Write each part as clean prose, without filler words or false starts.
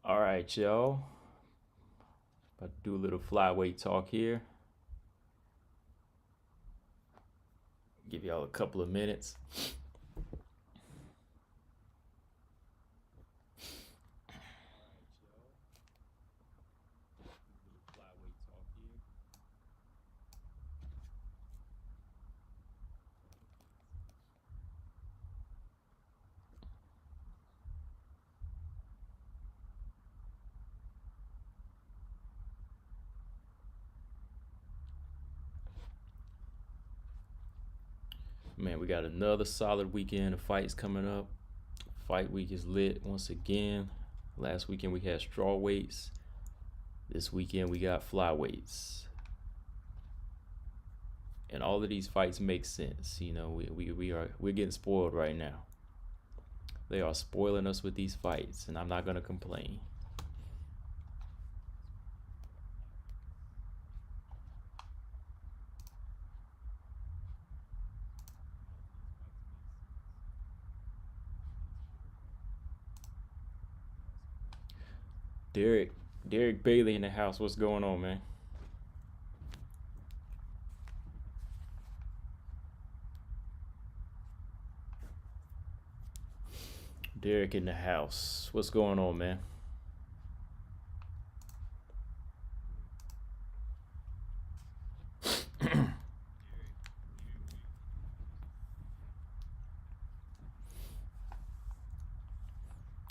All right, y'all. About to do a little flyweight talk here. Give y'all a couple of minutes. Man, we got another solid weekend of fights coming up. Fight week is lit once again. Last weekend we had straw weights. This weekend we got flyweights. And all of these fights make sense. You know, we're getting spoiled right now. They are spoiling us with these fights, and I'm not gonna complain. Derek Bailey in the house. What's going on, man? Derek in the house. What's going on, man?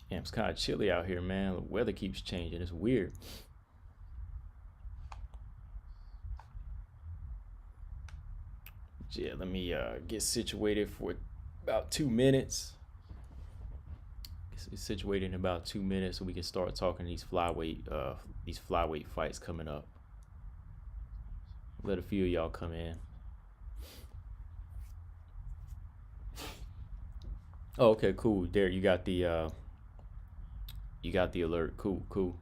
Yeah, it's kind of chilly out here, man. The weather keeps changing. It's weird. Yeah, let me get situated for about 2 minutes. Get situated in about 2 minutes so we can start talking these flyweight fights coming up. Let a few of y'all come in. Oh, okay, cool. Derek, you got the alert. Cool, cool.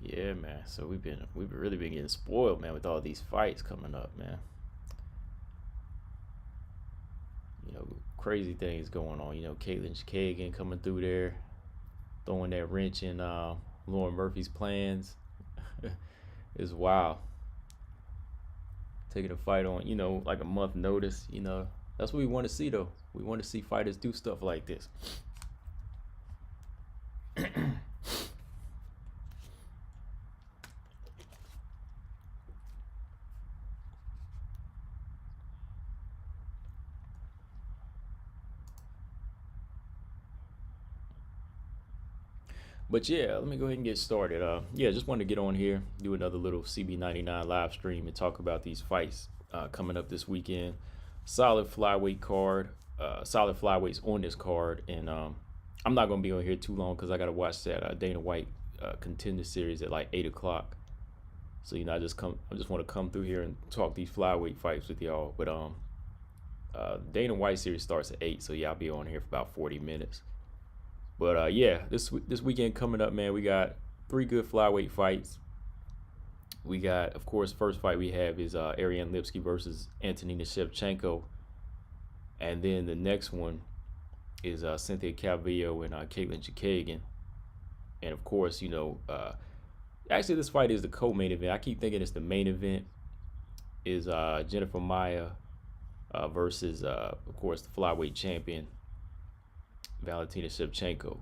Yeah, man. So we've really been getting spoiled, man, with all these fights coming up, man. You know, crazy things going on. You know, Chookagian coming through there, throwing that wrench in Lauren Murphy's plans. Is wild. Taking a fight on, like a month notice. That's what we want to see, though. We want to see fighters do stuff like this. But yeah, let me go ahead and get started. Yeah, just wanted to get on here, do another little CB99 live stream, and talk about these fights coming up this weekend. Solid flyweight card, solid flyweights on this card, and I'm not gonna be on here too long because I gotta watch that Dana White contender series at like 8 o'clock. So I just want to come through here and talk these flyweight fights with y'all. But Dana White series starts at 8, so yeah, I'll be on here for about 40 minutes. But yeah, this weekend coming up, man, we got 3 good flyweight fights. We got, of course, first fight we have is Ariane Lipsky versus Antonina Shevchenko. And then the next one is Cynthia Calvillo and Chookagian. And of course, actually this fight is the co-main event. I keep thinking it's the main event. Is Jennifer Maia versus, of course, the flyweight champion, Valentina Shevchenko.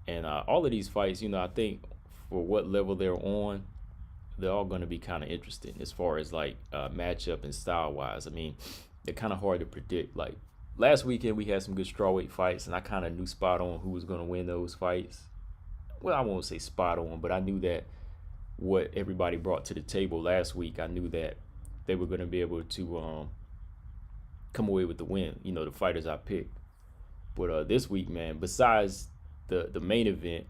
And all of these fights, I think for what level they're on, they're all going to be kind of interesting as far as like matchup and style wise. I mean, they're kind of hard to predict. Like last weekend, we had some good strawweight fights, and I kind of knew spot on who was going to win those fights. Well, I won't say spot on, but I knew that what everybody brought to the table last week, I knew that they were going to be able to come away with the win. The fighters I picked. But this week, man, besides the main event,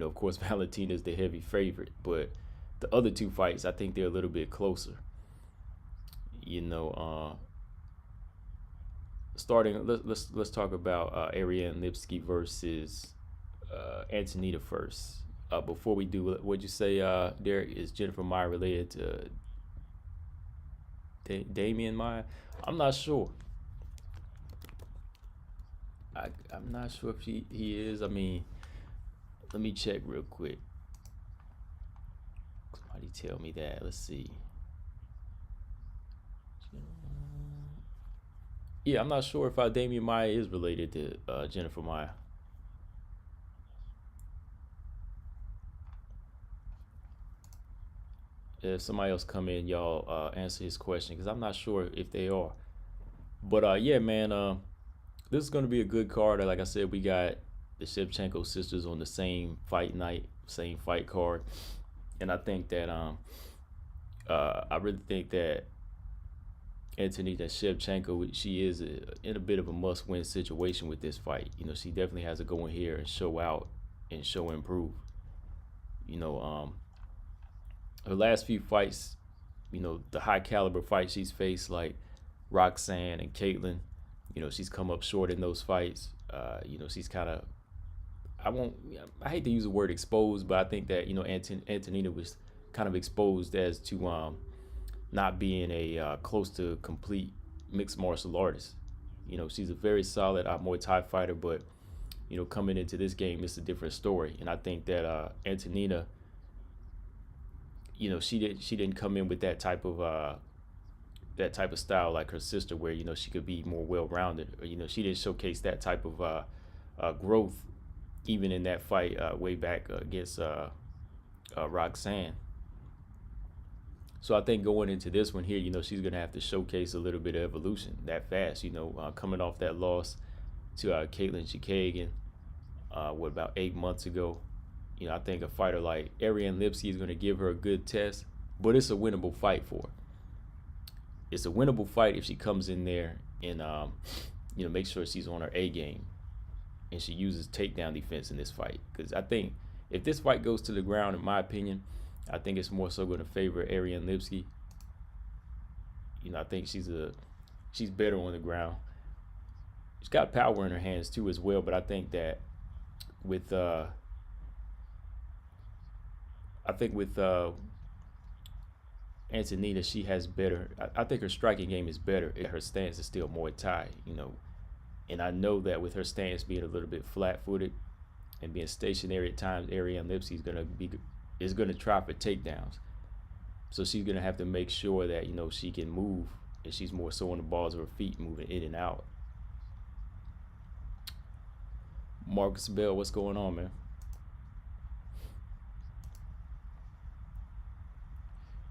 of course, Valentina is the heavy favorite, but the other two fights, I think they're a little bit closer. Starting, let's talk about Ariane Lipsky versus Antonina first. Before we do, what'd you say, Derek? Is Jennifer Maia related to Damian Maia? I'm not sure. I'm not sure if he is. I mean, let me check real quick. Somebody tell me that. Let's see. Yeah, I'm not sure if Damian Maia is related to Jennifer Maia. If somebody else come in, y'all answer his question, because I'm not sure if they are. But yeah, man, this is going to be a good card. Like I said, we got the Shevchenko sisters on the same fight night, same fight card. And I think that I really think that Antonina Shevchenko, she is in a bit of a must-win situation with this fight. She definitely has to go in here and show out and show improve. Her last few fights, the high caliber fights she's faced, like Roxanne and Caitlin, she's come up short in those fights. She's kind of, I hate to use the word exposed, but I think that, Antonina was kind of exposed as to not being a close to complete mixed martial artist. She's a very solid Muay Thai fighter, but, coming into this game, it's a different story. And I think that Antonina, she didn't come in with that type of style like her sister, where she could be more well-rounded. Or, she didn't showcase that type of growth even in that fight way back against Roxanne. So I think going into this one here, she's gonna have to showcase a little bit of evolution that fast. Coming off that loss to Caitlin Chookagian, about 8 months ago. I think a fighter like Ariane Lipsky is going to give her a good test, but it's a winnable fight for her. It's a winnable fight if she comes in there and, make sure she's on her A game and she uses takedown defense in this fight. Because I think if this fight goes to the ground, in my opinion, I think it's more so going to favor Ariane Lipsky. I think she's better on the ground. She's got power in her hands too as well, but I think that with Antonina, she has better. I think her striking game is better. Her stance is still Muay Thai, and I know that with her stance being a little bit flat-footed and being stationary at times, Ariane Lipsky is gonna try for takedowns. So she's gonna have to make sure that she can move, and she's more so on the balls of her feet, moving in and out. Marcus Bell, what's going on, man?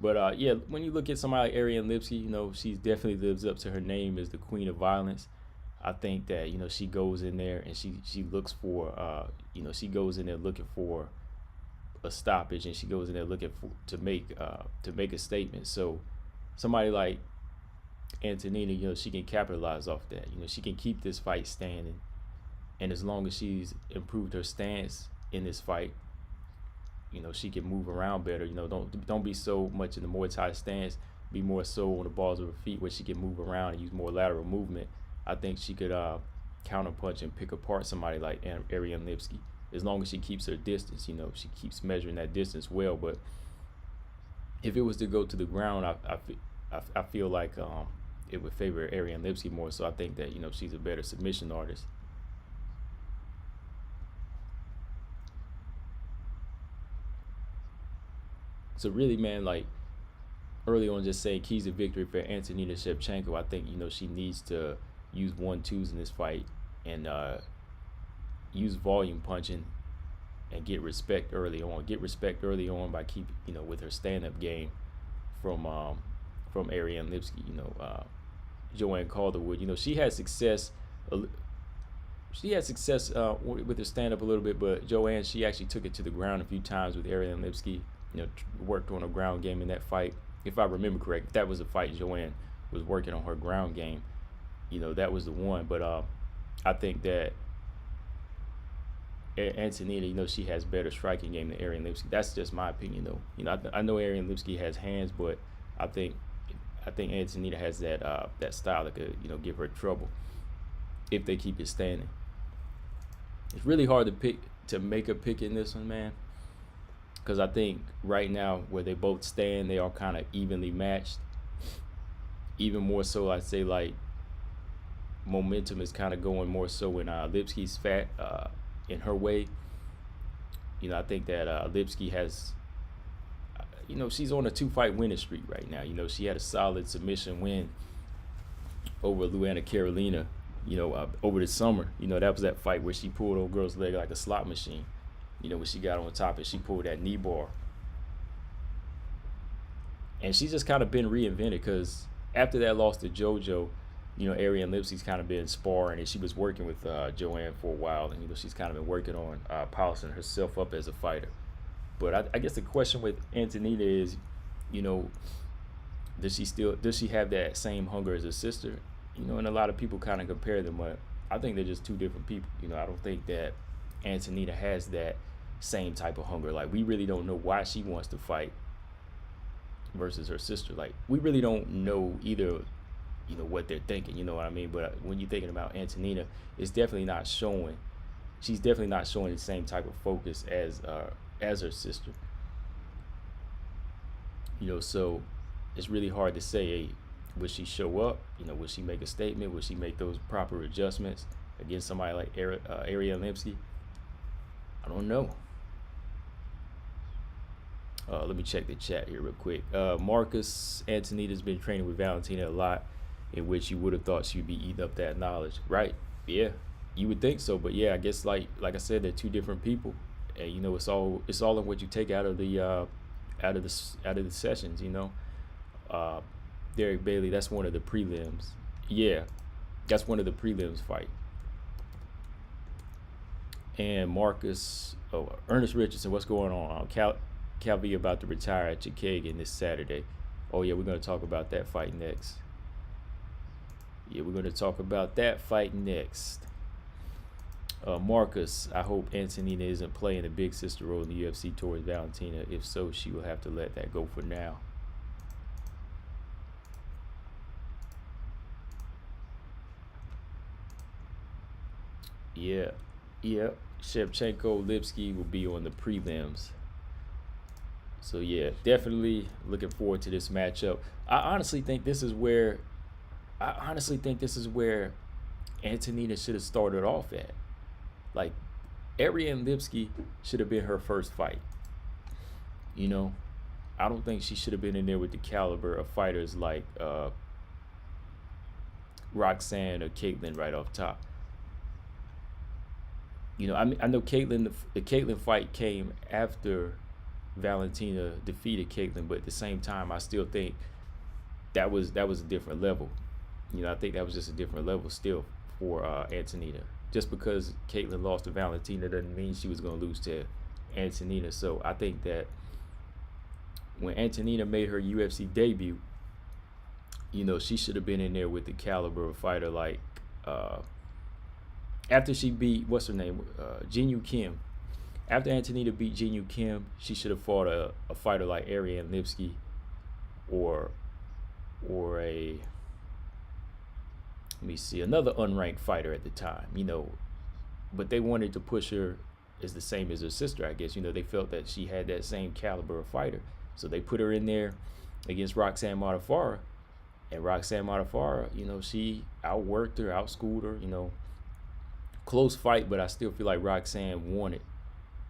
But yeah, when you look at somebody like Ariane Lipsky, she definitely lives up to her name as the queen of violence. I think that she goes in there and she looks for she goes in there looking for a stoppage, and she goes in there looking to make a statement. So somebody like Antonina, she can capitalize off that. She can keep this fight standing, and as long as she's improved her stance in this fight, she can move around better. Don't be so much in the Muay Thai stance. Be more so on the balls of her feet, where she can move around and use more lateral movement. I think she could counterpunch and pick apart somebody like Ariane Lipsky, as long as she keeps her distance. She keeps measuring that distance well. But if it was to go to the ground, I feel like it would favor Ariane Lipsky more. So I think that she's a better submission artist. So really, man, like early on, just saying keys to victory for Antonina Shevchenko. I think she needs to use 1-2s in this fight and use volume punching and get respect early on. Get respect early on by with her stand-up game from Ariane Lipsky. Joanne Calderwood. She had success. She had success with her stand-up a little bit, but Joanne, she actually took it to the ground a few times with Ariane Lipsky. Worked on a ground game in that fight. If I remember correct, if that was a fight Joanne was working on her ground game, that was the one. But I think that Antonina, she has better striking game than Ariane Lipsky. That's just my opinion, though. I know Ariane Lipsky has hands, but I think Antonina has that style that could give her trouble if they keep it standing. It's really hard to make a pick in this one, man, because I think right now where they both stand, they are kind of evenly matched. Even more so, I'd say like momentum is kind of going more so in Lipsky's in her way. I think that Lipsky has, she's on a 2-fight winning streak right now. She had a solid submission win over Luana Carolina, over the summer. That was that fight where she pulled old girl's leg like a slot machine. When she got on top and she pulled that knee bar. And she's just kind of been reinvented because after that loss to JoJo, Ariane Lipsky's kind of been sparring, and she was working with Joanne for a while, and she's kind of been working on polishing herself up as a fighter. But I guess the question with Antonina is, does she have that same hunger as her sister? And a lot of people kind of compare them, but I think they're just two different people. I don't think that Antonina has that same type of hunger. Like, we really don't know why she wants to fight versus her sister. Like, we really don't know either, what they're thinking, you know what I mean? But when you're thinking about Antonina, it's definitely not showing. She's definitely not showing the same type of focus as her sister. So it's really hard to say, hey, would she show up? Would she make a statement? Would she make those proper adjustments against somebody like Ariane Lipsky? I don't know. Let me check the chat here real quick. Marcus, Antonina's been training with Valentina a lot, in which you would have thought she'd be eating up that knowledge, right? Yeah, you would think so, but yeah, I guess like I said, they're two different people, and it's all in what you take out of the sessions. Derek Bailey, that's one of the prelims. Yeah, that's one of the prelims fight. And Marcus, Ernest Richardson, what's going on? Calvillo about to retire at Chookagian this Saturday. Oh yeah, we're gonna talk about that fight next. Marcus, I hope Antonina isn't playing a big sister role in the UFC towards Valentina. If so, she will have to let that go for now. Yeah. Shevchenko, Lipsky will be on the prelims. So yeah, definitely looking forward to this matchup. I honestly think this is where Antonina should have started off at. Like, Ariane Lipsky should have been her first fight. I don't think she should have been in there with the caliber of fighters like Roxanne or Caitlin right off top. I know Caitlin. The Caitlin fight came after Valentina defeated Caitlin, but at the same time, I still think that was a different level. I think that was just a different level still for Antonina. Just because Caitlin lost to Valentina doesn't mean she was going to lose to Antonina. So I think that when Antonina made her UFC debut, she should have been in there with the caliber of fighter like after she beat, what's her name, Jinyu Kim. After Antonina beat Jinyu Kim, she should have fought a fighter like Ariane Lipsky or another unranked fighter at the time, but they wanted to push her as the same as her sister, I guess. They felt that she had that same caliber of fighter. So they put her in there against Roxanne Modafferi, and Roxanne Modafferi, she outworked her, outschooled her, close fight, but I still feel like Roxanne won it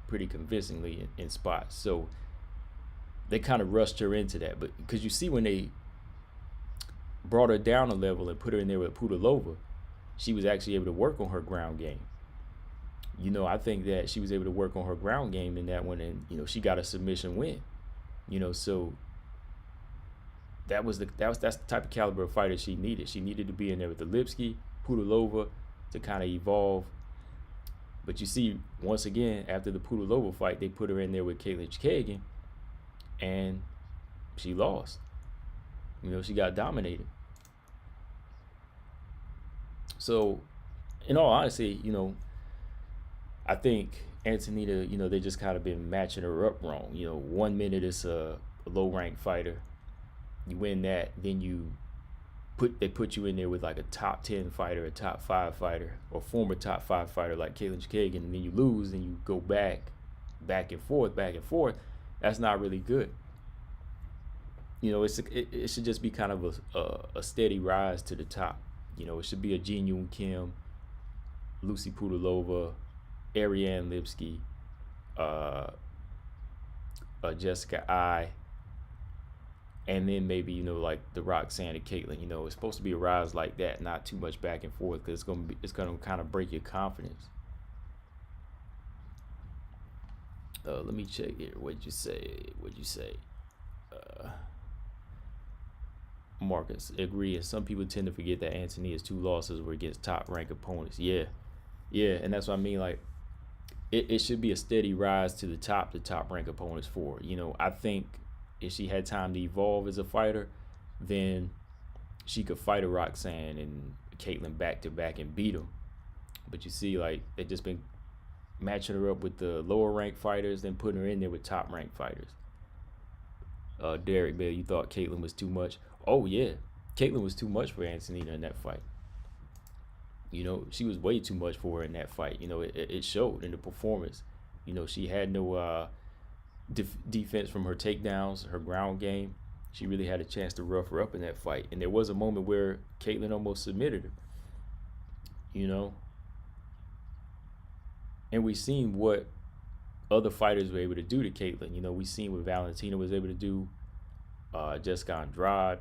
pretty convincingly in spots. So they kind of rushed her into that. But because you see when they brought her down a level and put her in there with Pudilova, she was actually able to work on her ground game. I think that she was able to work on her ground game in that one, and she got a submission win. So that's the type of caliber of fighter she needed. She needed to be in there with the Lipsky, Pudilova to kind of evolve. But you see, once again, after the Pudilova fight, they put her in there with Caitlin Chookagian, and she lost. She got dominated. So in all honesty, I think Antonina, they just kind of been matching her up wrong. 1 minute it's a low ranked fighter, you win that, then they put you in there with like a top 10 fighter, a top 5 fighter, or former top 5 fighter like Caitlin Chookagian, and then you lose, and you go back and forth, back and forth. That's not really good. It should just be kind of a steady rise to the top. It should be a Jin Kim, Lucy Pudilova, Ariane Lipsky, uh, Jessica I, and then maybe like the Roxanne and Caitlin. It's supposed to be a rise like that, not too much back and forth, because it's gonna kind of break your confidence. Let me check here. What'd you say? Marcus, agree. And some people tend to forget that Antonina's 2 losses were against top ranked opponents. Yeah, and that's what I mean. Like, it should be a steady rise to the top ranked opponents for her. I think if she had time to evolve as a fighter, then she could fight a Roxanne and Caitlin back to back and beat them. But you see, like, they just been matching her up with the lower ranked fighters, then putting her in there with top ranked fighters. Derek Bell, you thought Caitlin was too much? Oh yeah, Caitlin was too much for Antonina in that fight. She was way too much for her in that fight. It showed in the performance. She had no defense from her takedowns, her ground game. She really had a chance to rough her up in that fight. And there was a moment where Caitlin almost submitted her. And we seen what other fighters were able to do to Caitlin. We seen what Valentina was able to do. Jessica Andrade.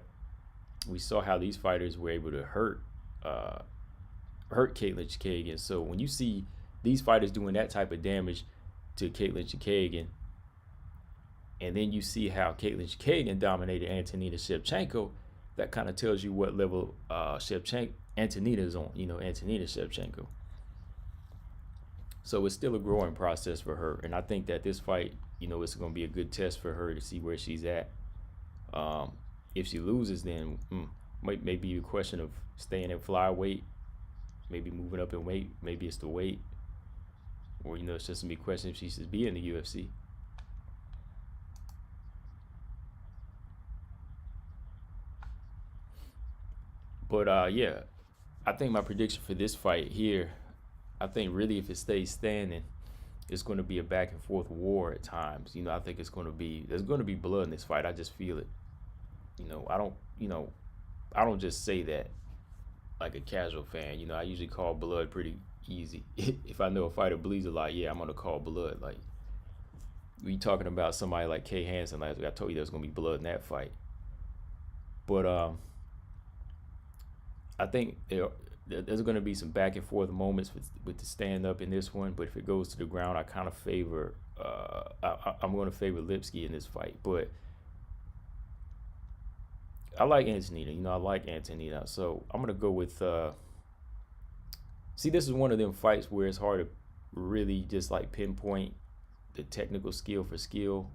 We saw how these fighters were able to hurt Caitlin Chookagian. So when you see these fighters doing that type of damage to Caitlin Chookagian, and then you see how Caitlin Chookagian dominated Antonina Shevchenko, that kind of tells you what level Antonina is on. Antonina Shevchenko. So it's still a growing process for her, and I think that this fight, it's going to be a good test for her to see where she's at. If she loses, then might be a question of staying at flyweight, maybe moving up in weight. Maybe it's the weight, or it's just gonna be a question if she should be in the UFC. But yeah, I think my prediction for this fight here, I think really if it stays standing, it's going to be a back and forth war at times. I think there's going to be blood in this fight. I just feel it. I don't just say that like a casual fan. I usually call blood pretty easy. If I know a fighter bleeds a lot, yeah, I'm gonna call blood. Like, we talking about somebody like Kay Hansen last week, I told you there's gonna be blood in that fight. But I think there's gonna be some back and forth moments with the stand up in this one. But if it goes to the ground, I kind of favor. I'm gonna favor Lipsky in this fight, but I like Antonina. I like Antonina. So I'm going to go with... see, this is one of them fights where it's hard to really just like pinpoint the technical skill for skill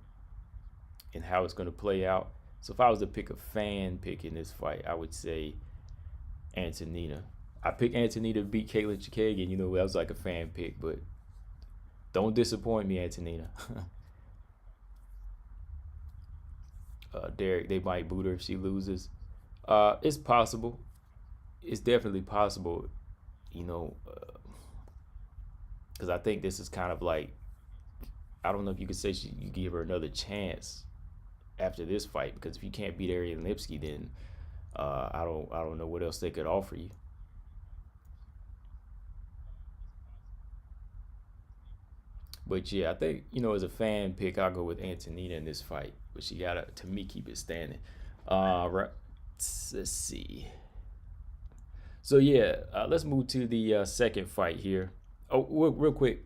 and how it's going to play out. So if I was to pick a fan pick in this fight, I would say Antonina. I picked Antonina to beat Caitlin Chookagian. That was like a fan pick, but don't disappoint me, Antonina. Derek, they might boot her if she loses. It's possible. It's definitely possible, because I think this is kind of like, I don't know if you could say you give her another chance after this fight, because if you can't beat Ariane Lipsky, then I don't know what else they could offer you. But yeah, I think, as a fan pick, I'll go with Antonina in this fight. But she got to me, keep it standing. Right. Let's see. So yeah, let's move to the second fight here. Oh, real quick,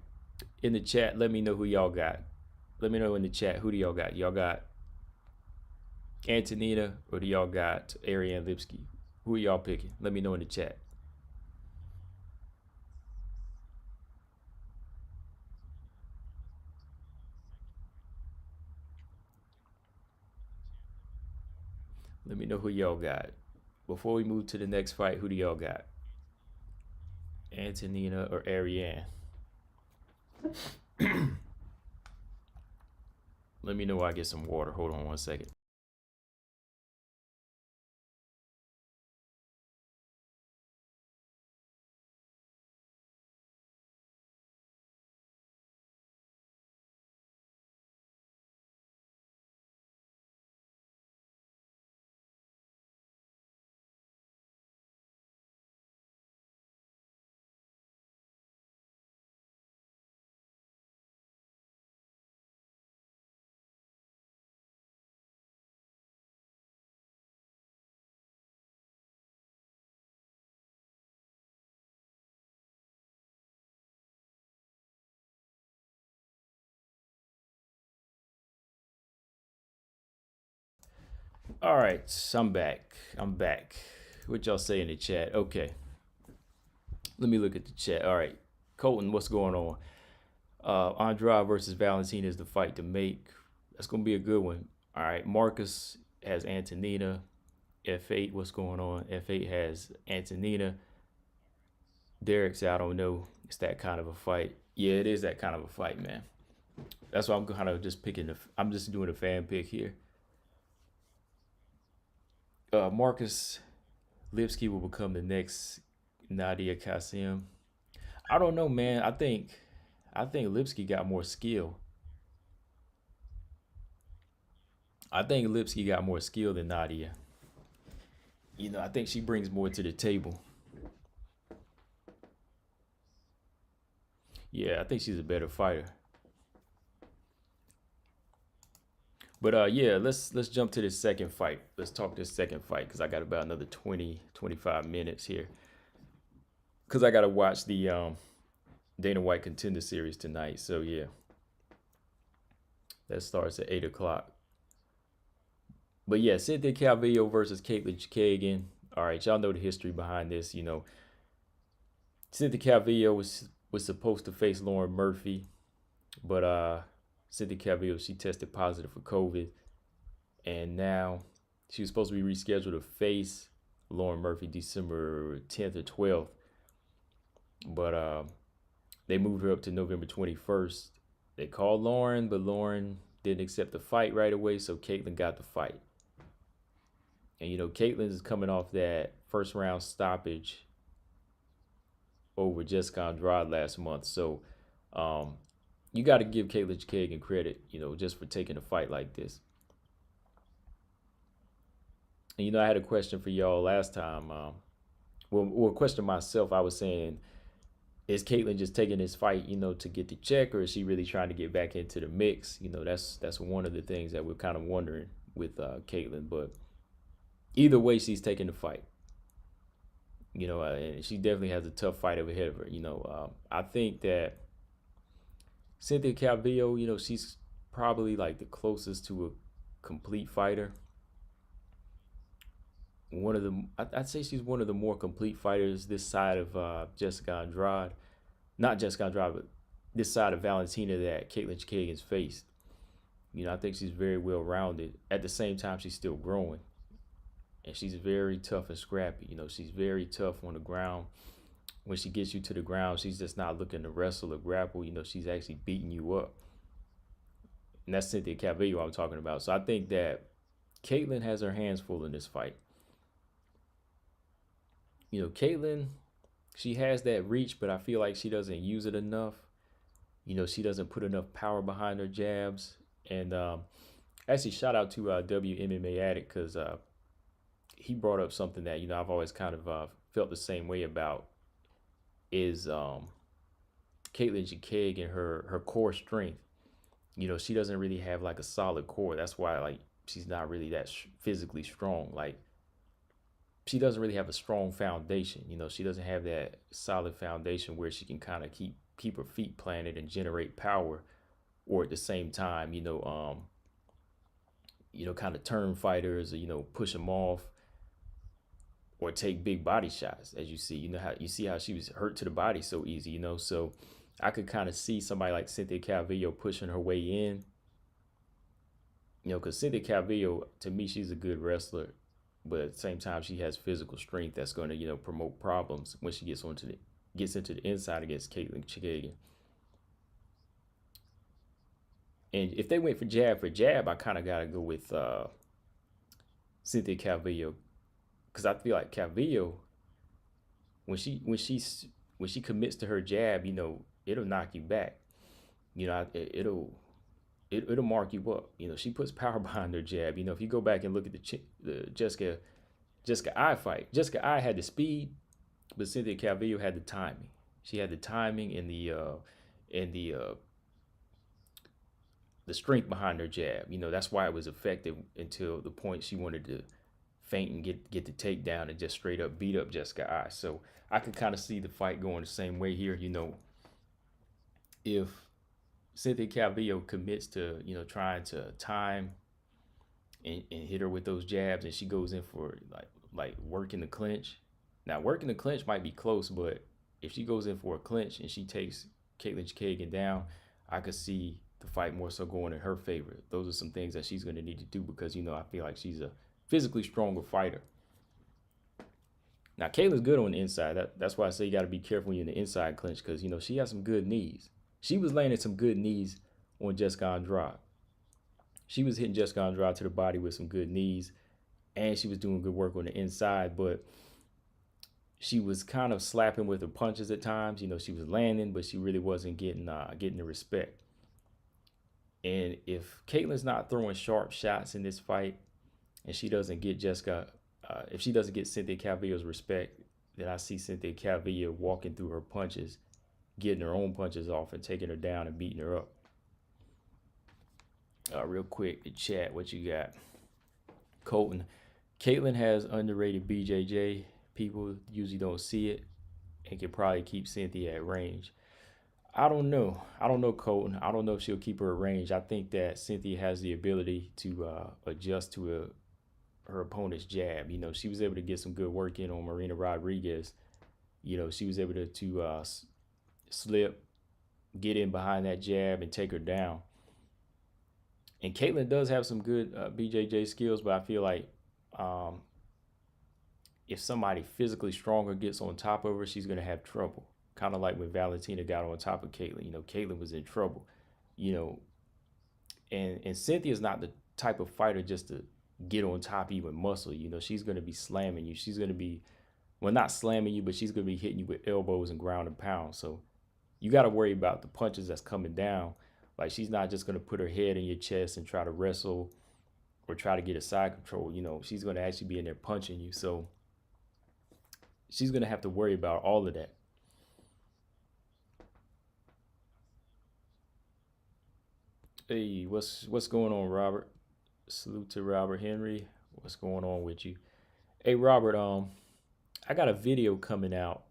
in the chat, let me know who y'all got. Let me know in the chat, who do y'all got? Y'all got Antonina, or do y'all got Ariane Lipsky? Who are y'all picking? Let me know in the chat. Let me know who y'all got. Before we move to the next fight, who do y'all got? Antonina or Ariane. Let me know while I get some water. Hold on 1 second. All right, I'm back. I'm back. What y'all say in the chat? Okay, let me look at the chat. All right, Colton, what's going on? Andrade versus Valentina is the fight to make. That's gonna be a good one. All right, Marcus has Antonina. F8, what's going on? F8 has Antonina. Derek said, I don't know. It's that kind of a fight. Yeah, it is that kind of a fight, man. That's why I'm kind of just picking. I'm just doing a fan pick here. Marcus Lipsky will become the next Nadia Kassem. I don't know, man. I think Lipsky got more skill. I think Lipsky got more skill than Nadia. I think she brings more to the table. Yeah, I think she's a better fighter. But yeah, let's jump to this second fight. Let's talk this second fight because I got about another 20-25 minutes here. Because I got to watch the Dana White Contender Series tonight. So yeah, that starts at 8 o'clock. But yeah, Cynthia Calvillo versus Caitlin Chookagian. All right, y'all know the history behind this. Cynthia Calvillo was supposed to face Lauren Murphy, but Cynthia Calvillo, she tested positive for COVID, and now she was supposed to be rescheduled to face Lauren Murphy December 10th or 12th, but they moved her up to November 21st. They called Lauren, but Lauren didn't accept the fight right away, so Caitlin got the fight. And Caitlin is coming off that first round stoppage over Jessica Andrade last month, so you got to give Caitlin Chookagian credit, just for taking a fight like this. And I had a question for y'all last time. Well, a question myself. I was saying, is Caitlin just taking this fight, to get the check, or is she really trying to get back into the mix? That's one of the things that we're kind of wondering with Caitlin. But either way, she's taking the fight. And she definitely has a tough fight ahead of her. I think that Cynthia Calvillo, she's probably like the closest to a complete fighter. I'd say she's one of the more complete fighters this side of Jessica Andrade. Not Jessica Andrade, but this side of Valentina that Caitlin Chookagian's faced. I think she's very well rounded. At the same time, she's still growing. And she's very tough and scrappy. She's very tough on the ground. When she gets you to the ground, she's just not looking to wrestle or grapple. She's actually beating you up. And that's Cynthia Calvillo I'm talking about. So I think that Caitlin has her hands full in this fight. Caitlin, she has that reach, but I feel like she doesn't use it enough. She doesn't put enough power behind her jabs. And actually, shout out to WMMA Addict because he brought up something that, I've always kind of felt the same way about is Caitlin Chookagian, her core strength. She doesn't really have like a solid core. That's why she's not really that physically strong. She doesn't really have a strong foundation. She doesn't have that solid foundation where she can kind of keep her feet planted and generate power, or at the same time, kind of turn fighters or push them off or take big body shots. As you see, how she was hurt to the body so easy. So I could kind of see somebody like Cynthia Calvillo pushing her way in. Because Cynthia Calvillo, to me, she's a good wrestler. But at the same time, she has physical strength that's going to, promote problems when she gets onto gets into the inside against Chookagian. And if they went for jab, I kind of got to go with Cynthia Calvillo, because I feel like Calvillo, when she commits to her jab, you know, it'll knock you back. You know, it'll mark you up. You know, she puts power behind her jab. You know, if you go back and look at the Jessica Eye fight, Jessica Eye had the speed, but Cynthia Calvillo had the timing. She had the timing and the strength behind her jab. You know, that's why it was effective until the point she wanted to feint and get the takedown and just straight up beat up Jessica Eye. So I could kind of see the fight going the same way here. You know, if Cynthia Calvillo commits to, you know, trying to time and hit her with those jabs, and she goes in for like working the clinch. Now, working the clinch might be close, but if she goes in for a clinch and she takes Chookagian down, I could see the fight more so going in her favor. Those are some things that she's going to need to do because, you know, I feel like she's a physically stronger fighter. Now, Kayla's good on the inside. That's why I say you got to be careful when you're in the inside clinch because, you know, she has some good knees. She was landing some good knees on Jessica Andrade. She was hitting Jessica Andrade to the body with some good knees, and she was doing good work on the inside, but she was kind of slapping with her punches at times. You know, she was landing, but she really wasn't getting the respect. And if Caitlin's not throwing sharp shots in this fight, and she doesn't get if she doesn't get Cynthia Calvillo's respect, then I see Cynthia Calvillo walking through her punches, getting her own punches off and taking her down and beating her up. Real quick, the chat, what you got? Colton, Caitlin has underrated BJJ. People usually don't see it and can probably keep Cynthia at range. I don't know, Colton. I don't know if she'll keep her at range. I think that Cynthia has the ability to adjust to her opponent's jab. You know, she was able to get some good work in on Marina Rodriguez. You know, she was able to slip, get in behind that jab, and take her down. And Caitlin does have some good BJJ skills, but I feel like if somebody physically stronger gets on top of her, she's going to have trouble. Kind of like when Valentina got on top of Caitlin. You know, Caitlin was in trouble. You know, and Cynthia's not the type of fighter just to get on top even muscle. You know, she's going to be slamming you. She's going to be, well, not slamming you, but she's going to be hitting you with elbows and ground and pound. So you got to worry about the punches that's coming down. Like, she's not just going to put her head in your chest and try to wrestle or try to get a side control. You know, she's going to actually be in there punching you. So she's going to have to worry about all of that. Hey, what's going on, Robert? Salute to Robert Henry. What's going on with you? Hey, Robert, I got a video coming out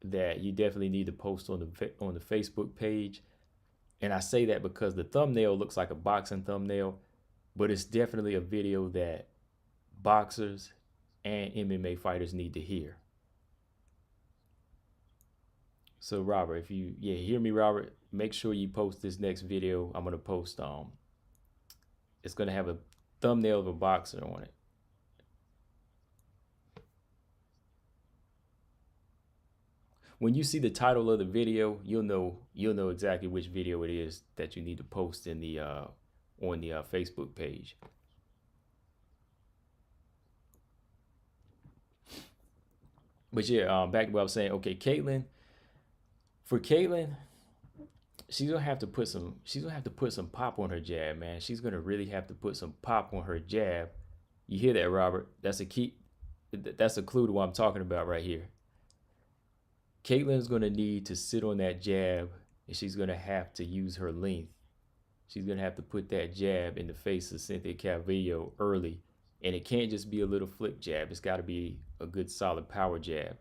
that you definitely need to post on the Facebook page. And I say that because the thumbnail looks like a boxing thumbnail, but it's definitely a video that boxers and MMA fighters need to hear. So Robert, if you hear me, Robert, make sure you post this next video. I'm gonna post it's gonna have a thumbnail of a boxer on it. When you see the title of the video, you'll know exactly which video it is that you need to post in the on the Facebook page. But yeah, back to what I was saying. Okay, for Caitlin, she's gonna have to put some pop on her jab, man. She's gonna really have to put some pop on her jab. You hear that, Robert? That's a key. That's a clue to what I'm talking about right here. Caitlin's gonna need to sit on that jab, and she's gonna have to use her length. She's gonna have to put that jab in the face of Cynthia Calvillo early, and it can't just be a little flick jab. It's got to be a good solid power jab.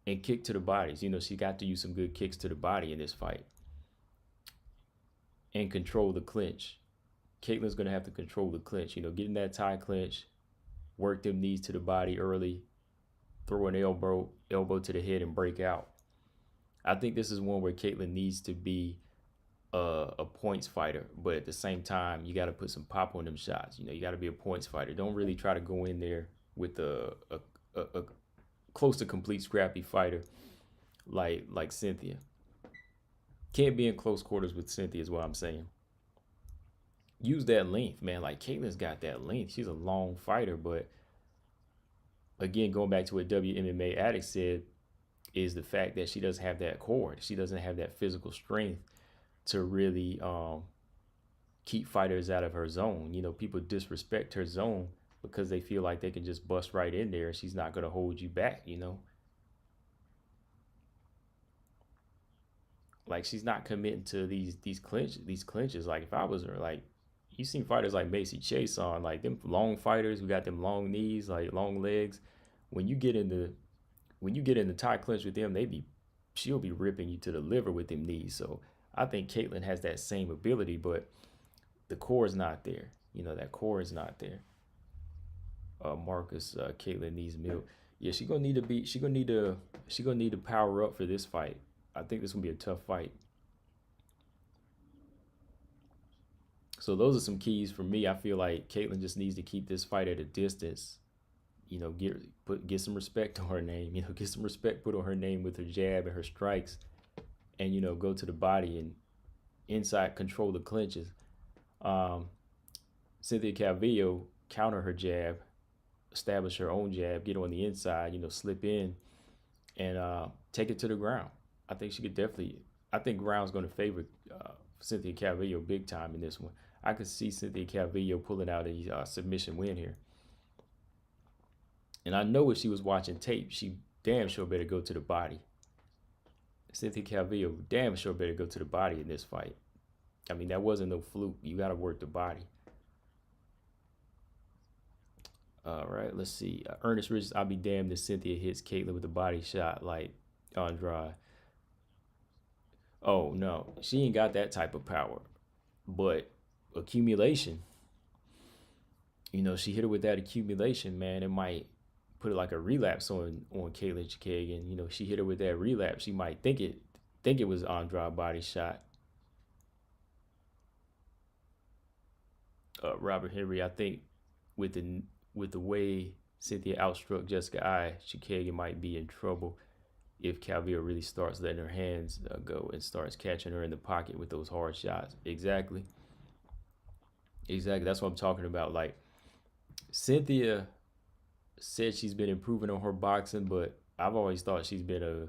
And kick to the bodies. You know, she got to use some good kicks to the body in this fight. And control the clinch. Caitlin's going to have to control the clinch. You know, get in that tie clinch, work them knees to the body early, throw an elbow to the head and break out. I think this is one where Caitlin needs to be a points fighter, but at the same time, you got to put some pop on them shots. You know, you got to be a points fighter. Don't really try to go in there with close to complete scrappy fighter like Cynthia. Can't be in close quarters with Cynthia is what I'm saying. Use that length, man. Like Caitlin's got that length. She's a long fighter, but again, going back to what WMMA Addict said, is the fact that she doesn't have that core. She doesn't have that physical strength to really keep fighters out of her zone. You know, people disrespect her zone because they feel like they can just bust right in there and she's not going to hold you back, you know. Like she's not committing to these clinches. Like if I was her, like you seen fighters like Macy Chase on, like them long fighters who got them long knees, like long legs. When you get in the tie clinch with them, she'll be ripping you to the liver with them knees. So I think Caitlin has that same ability, but the core is not there. You know, that core is not there. Marcus, Caitlin needs milk. Yeah, she's gonna need to power up for this fight. I think this will be a tough fight. So those are some keys for me. I feel like Caitlin just needs to keep this fight at a distance. You know, get some respect on her name. You know, get some respect put on her name with her jab and her strikes, and you know, go to the body and inside control the clinches. Cynthia Calvillo counter her jab, establish her own jab, get on the inside. You know, slip in and take it to the ground. I think she could definitely. I think ground's going to favor Cynthia Calvillo big time in this one. I could see Cynthia Calvillo pulling out a submission win here. And I know if she was watching tape, she damn sure better go to the body. Cynthia Calvillo damn sure better go to the body in this fight. I mean, that wasn't no fluke. You got to work the body. All right, let's see. Ernest Richards, I'll be damned if Cynthia hits Caitlin with a body shot like Andrade. Oh, no. She ain't got that type of power. But accumulation, you know, she hit her with that accumulation, man. It might put it like a relapse on Caitlin Chookagian. You know, she hit her with that relapse. She might think it was Andrade body shot. Robert Henry, I think with the way Cynthia outstruck Jessica I, Chookagian might be in trouble if Calvillo really starts letting her hands go and starts catching her in the pocket with those hard shots. Exactly. That's what I'm talking about. Like, Cynthia said she's been improving on her boxing, but I've always thought she's been a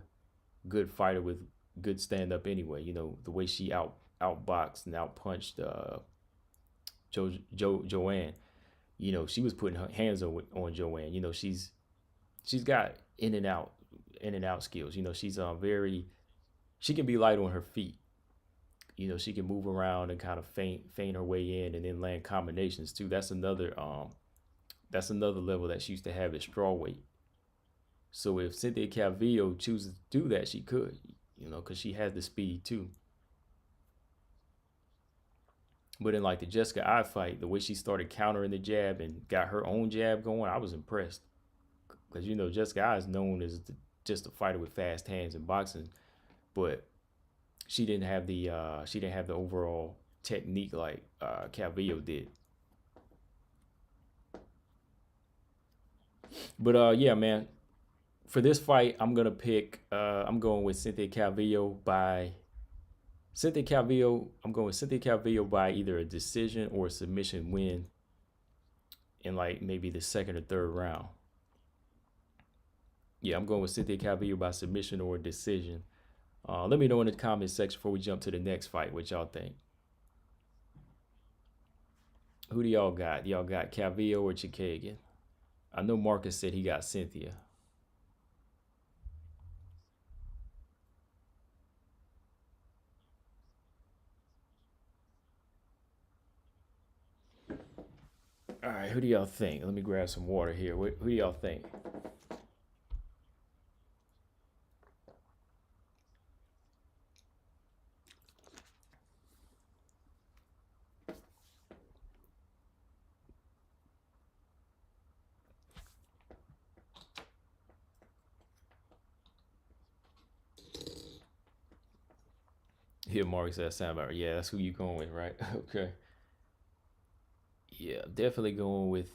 good fighter with good stand-up anyway. You know, the way she outboxed and outpunched Joanne. You know, she was putting her hands on Joanne. You know, she's got in and out skills. You know, she's she can be light on her feet. You know, she can move around and kind of feint her way in and then land combinations too. That's another level that she used to have at strawweight. So if Cynthia Calvillo chooses to do that, she could, you know, because she has the speed too. But in like the Jessica I fight, the way she started countering the jab and got her own jab going, I was impressed. Because, you know, Jessica I is known as just a fighter with fast hands in boxing, but she didn't have the overall technique like Calvillo did. But yeah, man, for this fight, I'm going with Cynthia Calvillo by either a decision or a submission win in like maybe the second or third round. Yeah, I'm going with Cynthia Calvillo by submission or a decision. Let me know in the comments section before we jump to the next fight what y'all think. Who do y'all got? Y'all got Calvillo or Chookagian? I know Marcus said he got Cynthia. All right, who do y'all think? Let me grab some water here. Who do y'all think? Here, Marcus, that sound about right. Yeah, that's who you going with, right? Okay. Yeah, definitely going with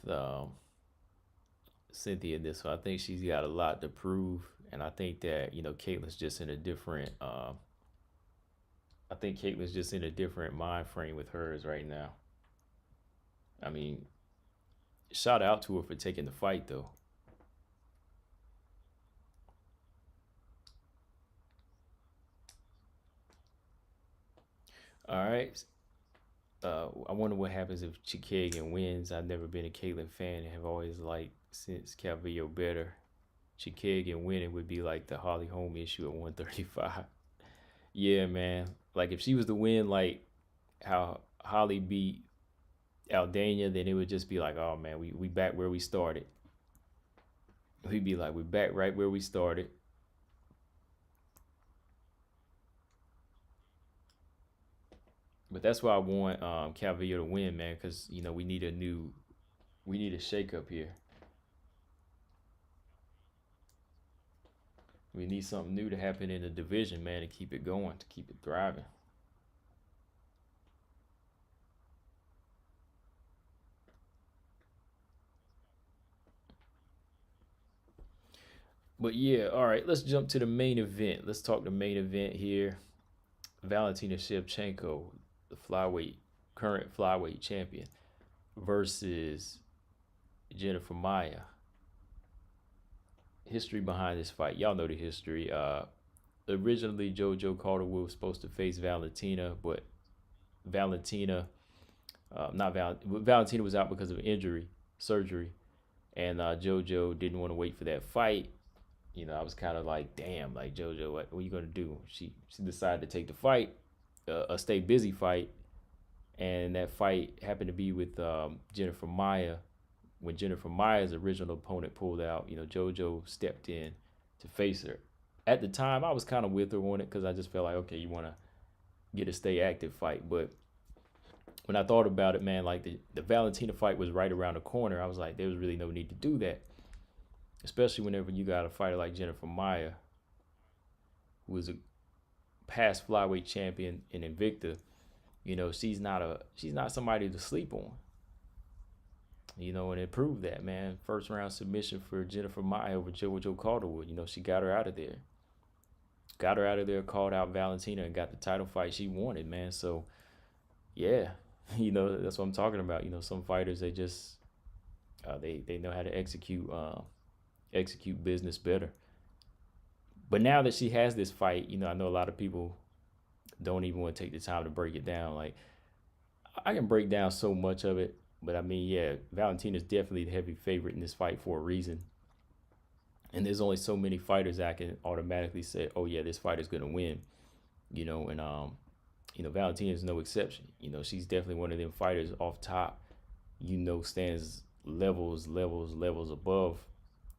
Cynthia in this one. I think she's got a lot to prove, and I think that Caitlin's just in a different. I think Caitlin's just in a different mind frame with hers right now. I mean, shout out to her for taking the fight though. All right. I wonder what happens if Chookagian wins. I've never been a Caitlyn fan and have always liked since Calvillo better. Chookagian winning would be like the Holly Holm issue at 135. Yeah, man. Like if she was to win, like how Holly beat Aldana, then it would just be like, oh man, we back where we started. We'd be like, we're back right where we started. But that's why I want Calvillo to win, man, because we need a shake up here. We need something new to happen in the division, man, to keep it going, to keep it thriving. But yeah, all right, let's jump to the main event. Let's talk the main event here. Valentina Shevchenko, the current flyweight champion, versus Jennifer Maia. History behind this fight. Y'all know the history. Originally, JoJo Calderwood was supposed to face Valentina, but Valentina, not Val, Valentina was out because of surgery, and JoJo didn't want to wait for that fight. I was kind of like, damn, like JoJo, what are you gonna do? She decided to take the fight, a stay busy fight, and that fight happened to be with Jennifer Maia. When Jennifer Maia's original opponent pulled out, JoJo stepped in to face her. At the time, I was kind of with her on it because I just felt like, okay, you want to get a stay active fight. But when I thought about it, man, like the Valentina fight was right around the corner. I was like, there was really no need to do that, especially whenever you got a fighter like Jennifer Maia, who is a past flyweight champion in Invicta. She's not somebody to sleep on. And it proved that, man. First round submission for Jennifer Maia over JoJo Calderwood. She got her out of there. Called out Valentina, and got the title fight she wanted, man. So, yeah, that's what I'm talking about. Some fighters, they just, they know how to execute business better. But now that she has this fight, I know a lot of people don't even want to take the time to break it down. Like, I can break down so much of it. But I mean, yeah, Valentina's definitely the heavy favorite in this fight for a reason. And there's only so many fighters that can automatically say, oh yeah, this fighter's gonna win. Valentina's no exception. She's definitely one of them fighters off top, stands levels above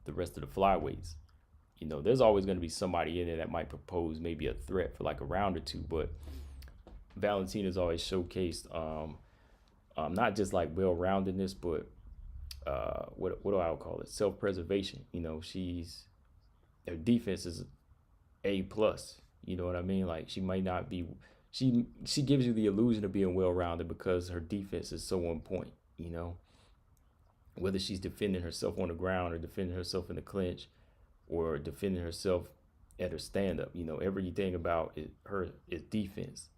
the rest of the flyweights. There's always gonna be somebody in there that might propose maybe a threat for like a round or two, but Valentina's always showcased not just like well-roundedness, but what do I call it? Self-preservation. Her defense is A+. You know what I mean? Like she might not be. She gives you the illusion of being well-rounded because her defense is so on point. Whether she's defending herself on the ground or defending herself in the clinch or defending herself at her stand-up. Everything about her is defense.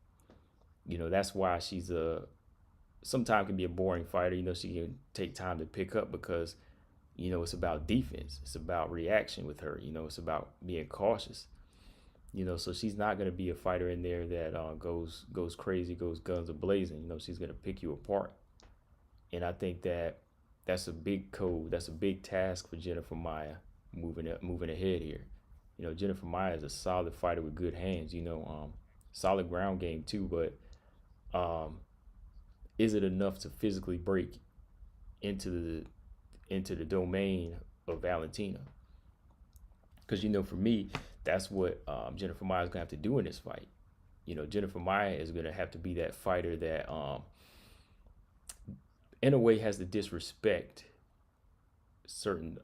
That's why she's sometimes can be a boring fighter. She can take time to pick up because, it's about defense. It's about reaction with her. It's about being cautious. So she's not going to be a fighter in there that goes crazy, goes guns a-blazing. She's going to pick you apart. And I think that's a big code. That's a big task for Jennifer Maia moving ahead here. Jennifer Maia is a solid fighter with good hands, solid ground game too, but is it enough to physically break into the domain of Valentina? Because for me, that's what Jennifer Maia is gonna have to do in this fight. Jennifer Maia is gonna have to be that fighter that, in a way, has to disrespect certain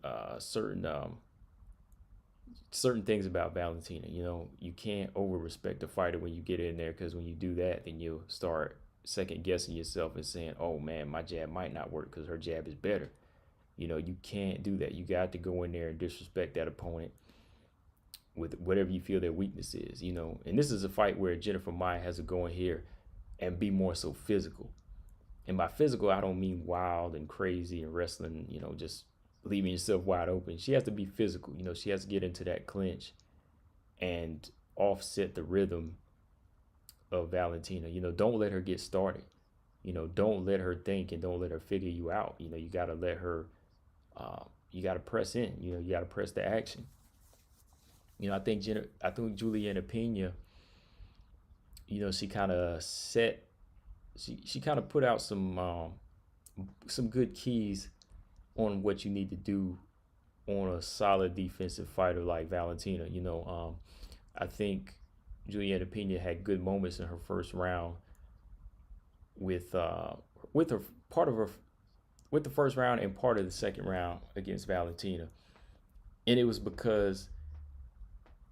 things about Valentina. You can't over respect a fighter when you get in there, because when you do that, then you'll start second guessing yourself and saying, oh man, my jab might not work because her jab is better. You know, you can't do that. You got to go in there and disrespect that opponent with whatever you feel their weakness is, you know. And this is a fight where Jennifer Maia has to go in here and be more so physical. And by physical, I don't mean wild and crazy and wrestling, you know, just leaving yourself wide open. She has to be physical. You know, she has to get into that clinch and offset the rhythm of Valentina. You know, don't let her get started. You know, don't let her think and don't let her figure you out. You know, you got to let her, you got to press in. You know, you got to press the action. You know, I think Juliana Pena, you know, she kind of she kind of put out some good keys on what you need to do on a solid defensive fighter like Valentina. You know, I think Juliana Pena had good moments in her first round with her part of her with the first round and part of the second round against Valentina, and it was because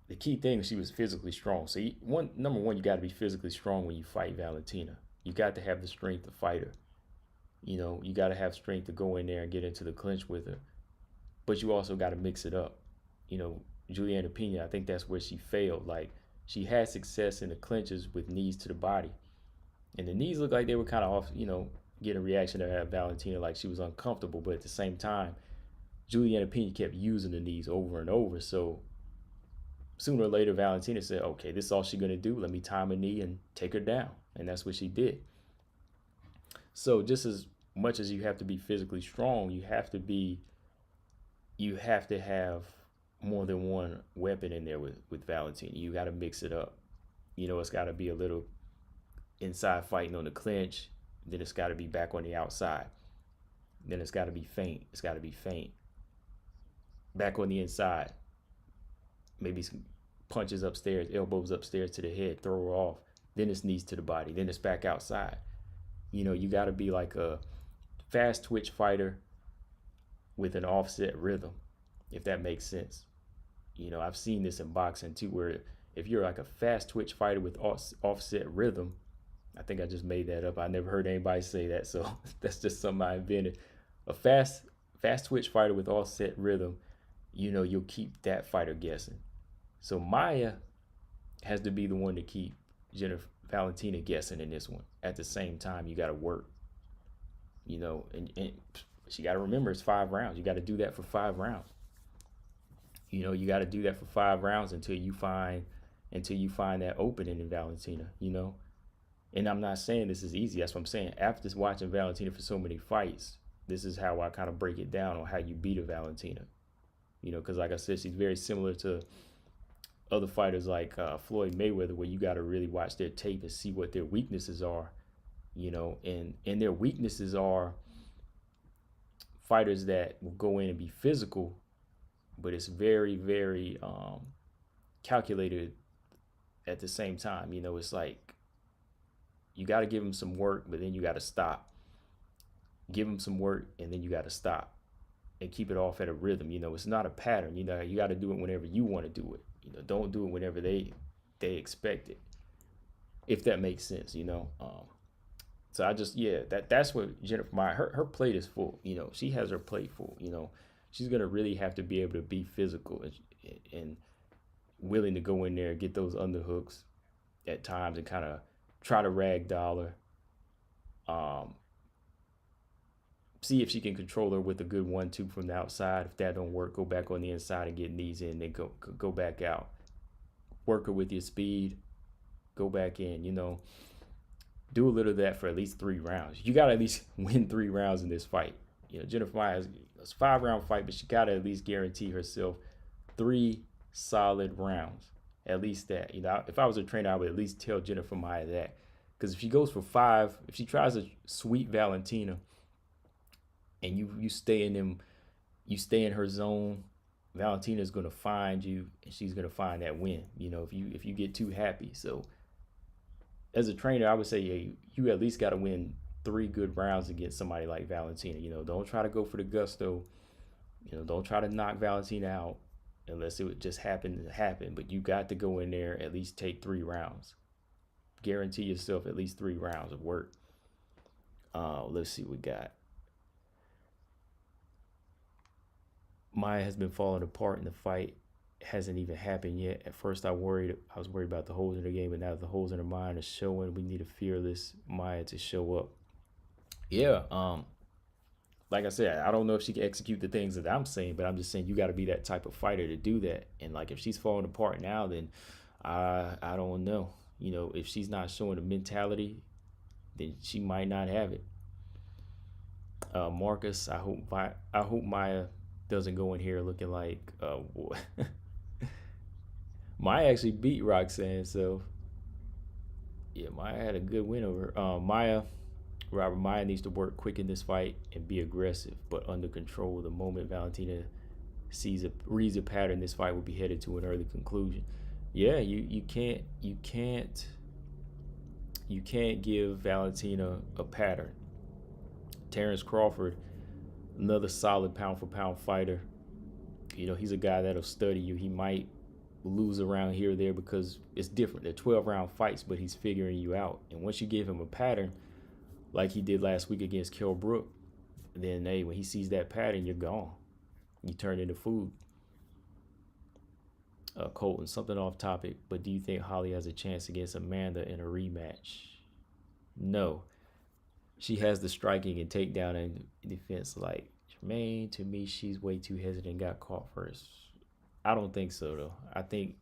the key thing is she was physically strong. So number one, you got to be physically strong when you fight Valentina. You got to have the strength to fight her. You know, you got to have strength to go in there and get into the clinch with her. But you also got to mix it up. You know, Juliana Pena, I think that's where she failed. Like, she had success in the clinches with knees to the body. And the knees looked like they were kind of off, you know, getting a reaction to Valentina, like she was uncomfortable. But at the same time, Juliana Pena kept using the knees over and over. So sooner or later, Valentina said, okay, this is all she's going to do. Let me time a knee and take her down. And that's what she did. So just as much as you have to be physically strong, you have to have more than one weapon in there with Valentina. You got to mix it up. You know, it's got to be a little inside fighting on the clinch. Then it's got to be back on the outside. Then it's got to be feint. It's got to be feint. Back on the inside. Maybe some punches upstairs, elbows upstairs to the head, throw her off. Then it's knees to the body. Then it's back outside. You know, you got to be like a fast twitch fighter with an offset rhythm, if that makes sense. You know, I've seen this in boxing too, where if you're like a fast twitch fighter with offset rhythm, I think I just made that up. I never heard anybody say that, so that's just something I invented. A fast twitch fighter with offset rhythm, you know, you'll keep that fighter guessing. So Maia has to be the one to keep Valentina guessing in this one. At the same time, you got to work, you know, and she got to remember it's 5 rounds. You got to do that for 5 rounds. You know, you got to do that for 5 rounds until you find that opening in Valentina, you know. And I'm not saying this is easy. That's what I'm saying. After watching Valentina for so many fights, this is how I kind of break it down on how you beat a Valentina. You know, because like I said, she's very similar to other fighters like Floyd Mayweather, where you got to really watch their tape and see what their weaknesses are, you know, and their weaknesses are fighters that will go in and be physical, but it's very, very calculated at the same time. You know, it's like you got to give them some work, but then you got to stop. Give them some work, and then you got to stop and keep it off at a rhythm. You know, it's not a pattern. You know, you got to do it whenever you want to do it. You know, don't do it whenever they expect it, if that makes sense, you know. So I just, that's what Jennifer Maia, her plate is full. You know, she has her plate full. You know, she's going to really have to be able to be physical and willing to go in there and get those underhooks at times and kind of try to ragdoll her. See if she can control her with a good 1-2 from the outside. If that don't work, go back on the inside and get knees in, then go back out. Work her with your speed. Go back in, you know. Do a little of that for at least 3 rounds. You got to at least win 3 rounds in this fight. You know, Jennifer Maia has a 5-round fight, but she got to at least guarantee herself 3 solid rounds. At least that. You know, if I was a trainer, I would at least tell Jennifer Maia that. Because if she goes for 5, if she tries to sweep Valentina, and you stay in her zone, Valentina's gonna find you, and she's gonna find that win. You know, if you get too happy. So, as a trainer, I would say, you at least got to win 3 good rounds against somebody like Valentina. You know, don't try to go for the gusto. You know, don't try to knock Valentina out unless it would just happen to happen. But you got to go in there, at least take 3 rounds. Guarantee yourself at least 3 rounds of work. Let's see what we got. Maia has been falling apart in the fight. It hasn't even happened yet. At first, I was worried about the holes in her game, but now the holes in her mind are showing. We need a fearless Maia to show up. Yeah, like I said, I don't know if she can execute the things that I'm saying, but I'm just saying you got to be that type of fighter to do that. And like if she's falling apart now, then I don't know. You know, if she's not showing a mentality, then she might not have it. Marcus, I hope Maia doesn't go in here looking like Maia actually beat Roxanne, so yeah, Maia had a good win over her. Robert Maia needs to work quick in this fight and be aggressive, but under control. The moment Valentina reads a pattern, this fight will be headed to an early conclusion. Yeah, you can't give Valentina a pattern. Terence Crawford, another solid pound for pound fighter. You know, he's a guy that'll study you. He might lose around here or there because it's different. They're 12-round fights, but he's figuring you out. And once you give him a pattern, like he did last week against Kell Brook, then hey, when he sees that pattern, you're gone. You turn into food. Colton, something off topic, but do you think Holly has a chance against Amanda in a rematch? No. She has the striking and takedown and defense like Jermaine. To me, she's way too hesitant and got caught first. I don't think so though. I think